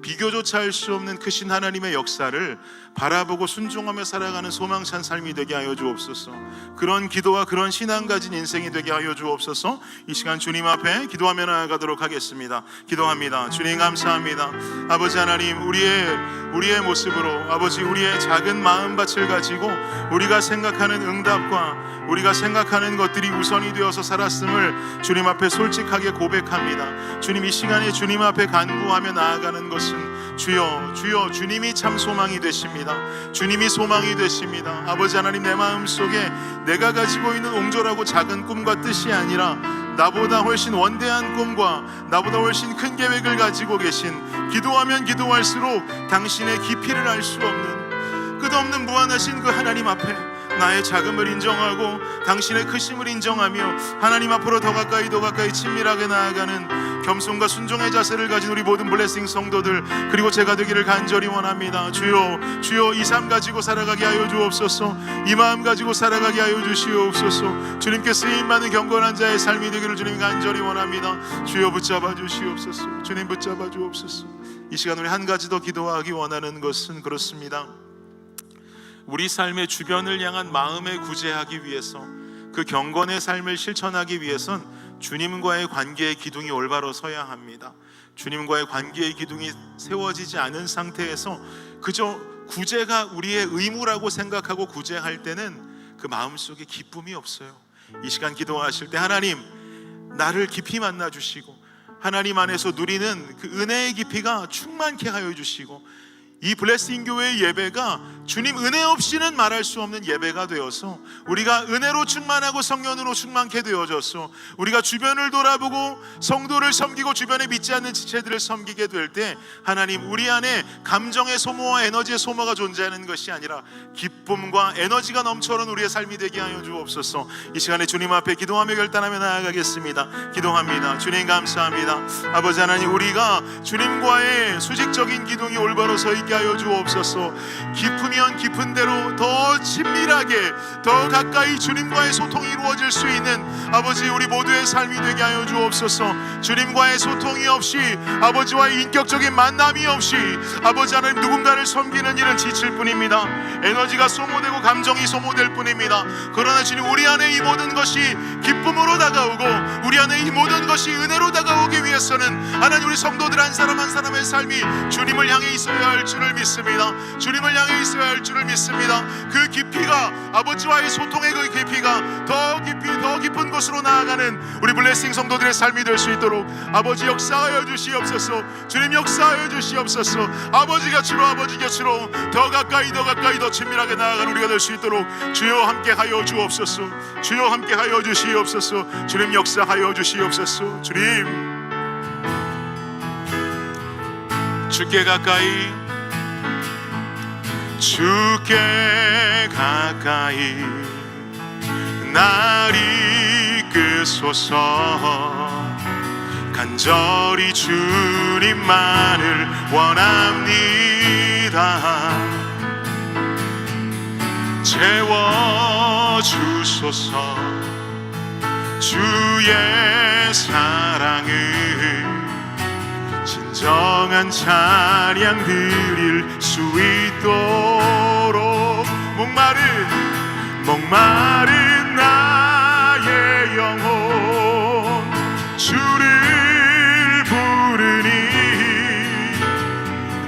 비교조차 할 수 없는 크신 하나님의 역사를 바라보고 순종하며 살아가는 소망찬 삶이 되게 하여 주옵소서. 그런 기도와 그런 신앙 가진 인생이 되게 하여 주옵소서. 이 시간 주님 앞에 기도하며 나아가도록 하겠습니다. 기도합니다. 주님 감사합니다. 아버지 하나님, 우리의 모습으로 아버지 우리의 작은 마음밭을 가지고 우리가 생각하는 응답과 우리가 생각하는 것들이 우선이 되어서 살았음을 주님 앞에 솔직하게 고백합니다. 주님, 이 시간에 주님 앞에 간구하며 나아가는 것은 주여 주님이 참 소망이 되십니다. 주님이 소망이 되십니다. 아버지 하나님, 내 마음속에 내가 가지고 있는 옹졸하고 작은 꿈과 뜻이 아니라 나보다 훨씬 원대한 꿈과 나보다 훨씬 큰 계획을 가지고 계신, 기도하면 기도할수록 당신의 깊이를 알 수 없는 끝없는 무한하신 그 하나님 앞에 나의 작음을 인정하고 당신의 크심을 인정하며 하나님 앞으로 더 가까이 친밀하게 나아가는 겸손과 순종의 자세를 가진 우리 모든 블레싱 성도들, 그리고 제가 되기를 간절히 원합니다. 주여 이 삶 가지고 살아가게 하여 주옵소서. 이 마음 가지고 살아가게 하여 주시옵소서. 주님께 쓰임받는 경건한 자의 삶이 되기를 주님 간절히 원합니다. 주여 붙잡아 주시옵소서. 주님 붙잡아 주옵소서. 이 시간 우리 한 가지 더 기도하기 원하는 것은 그렇습니다. 우리 삶의 주변을 향한 마음에 구제하기 위해서, 그 경건의 삶을 실천하기 위해선 주님과의 관계의 기둥이 올바로 서야 합니다. 주님과의 관계의 기둥이 세워지지 않은 상태에서 그저 구제가 우리의 의무라고 생각하고 구제할 때는 그 마음속에 기쁨이 없어요. 이 시간 기도하실 때 하나님, 나를 깊이 만나 주시고 하나님 안에서 누리는 그 은혜의 깊이가 충만케 하여 주시고, 이 블레싱 교회의 예배가 주님 은혜 없이는 말할 수 없는 예배가 되어서 우리가 은혜로 충만하고 성령으로 충만케 되어져서 우리가 주변을 돌아보고 성도를 섬기고 주변에 믿지 않는 지체들을 섬기게 될 때 하나님, 우리 안에 감정의 소모와 에너지의 소모가 존재하는 것이 아니라 기쁨과 에너지가 넘쳐오는 우리의 삶이 되게 하여 주옵소서. 이 시간에 주님 앞에 기도하며 결단하며 나아가겠습니다. 기도합니다. 주님 감사합니다. 아버지 하나님, 우리가 주님과의 수직적인 기둥이 올바로 서 있게 하여 주옵소서. 깊으면 깊은 대로 더 친밀하게, 더 가까이 주님과의 소통이 이루어질 수 있는 아버지 우리 모두의 삶이 되게 하여 주옵소서. 주님과의 소통이 없이, 아버지와의 인격적인 만남이 없이 아버지 하나님, 누군가를 섬기는 일은 지칠 뿐입니다. 에너지가 소모되고 감정이 소모될 뿐입니다. 그러나 주님, 우리 안에 이 모든 것이 기쁨으로 다가오고 우리 우리 안에 이 모든 것이 은혜로 다가오기 위해서는 하나님 우리 성도들 한 사람 한 사람의 삶이 주님을 향해 있어야 할 줄을 믿습니다. 주님을 향해 있어야 할 줄을 믿습니다. 그 깊이가, 아버지와의 소통의 그 깊이가 더 깊이 더 깊은 곳으로 나아가는 우리 블레싱 성도들의 삶이 될 수 있도록 아버지 역사하여 주시옵소서. 주님 역사하여 주시옵소서. 아버지 곁으로 더 가까이 더 친밀하게 나아가는 우리가 될 수 있도록 주여 함께 하여 주옵소서. 주여 함께 하여 주시옵소서. 주님 역사하여 주시옵소서. 주님 주께 가까이 날 이끄소서. 간절히 주님만을 원합니다. 채워주소서. 주의 사랑을 진정한 찬양 드릴 수 있도록 목마른 나의 영혼 주를 부르니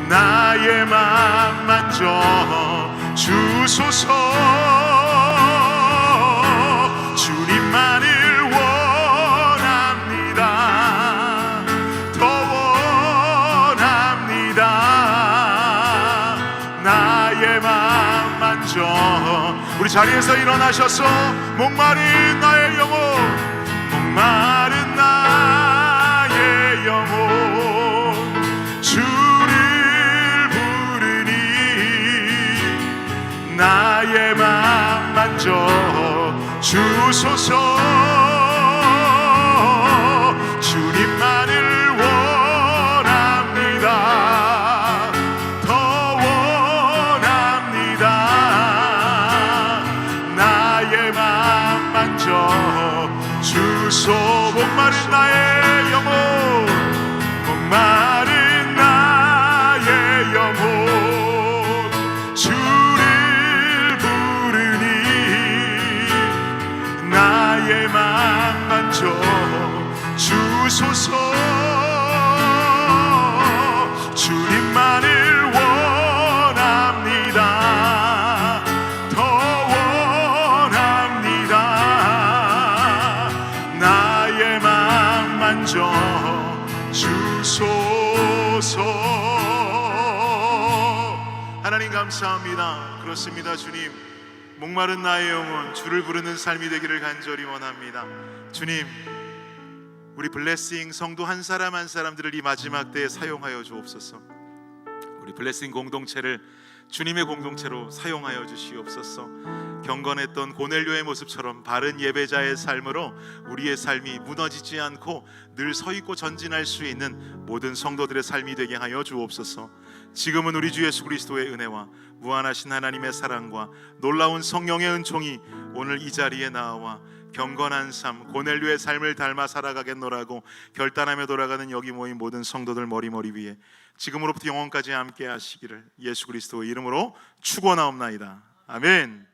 나의 맘 만져 주소서. 주님만을 원합니다. 더 원합니다. 나의 맘 만져. 우리 자리에서 일어나셔서 목마른 나의 영혼, 목마른 나의 영혼 주를 부르니 나의 맘 만져 주소서. 주님만을 원합니다. 더 원합니다. 나의 맘 만져 주소. 목마른 나의 영혼, 목마른 나의 영혼 주를 부르니 나의 맘 만져 주소서. 주님만을 원합니다. 더 원합니다. 나의 맘 만져 주소서. 하나님 감사합니다. 그렇습니다. 주님, 목마른 나의 영혼 주를 부르는 삶이 되기를 간절히 원합니다. 주님, 우리 블레싱 성도 한 사람 한 사람들을 이 마지막 때에 사용하여 주옵소서. 우리 블레싱 공동체를 주님의 공동체로 사용하여 주시옵소서. 경건했던 고넬료의 모습처럼 바른 예배자의 삶으로 우리의 삶이 무너지지 않고 늘 서 있고 전진할 수 있는 모든 성도들의 삶이 되게 하여 주옵소서. 지금은 우리 주 예수 그리스도의 은혜와 무한하신 하나님의 사랑과 놀라운 성령의 은총이 오늘 이 자리에 나와 경건한 삶, 고넬료의 삶을 닮아 살아가겠노라고 결단하며 돌아가는 여기 모인 모든 성도들 머리 위에 지금으로부터 영원까지 함께 하시기를 예수 그리스도의 이름으로 축원하옵나이다. 아멘.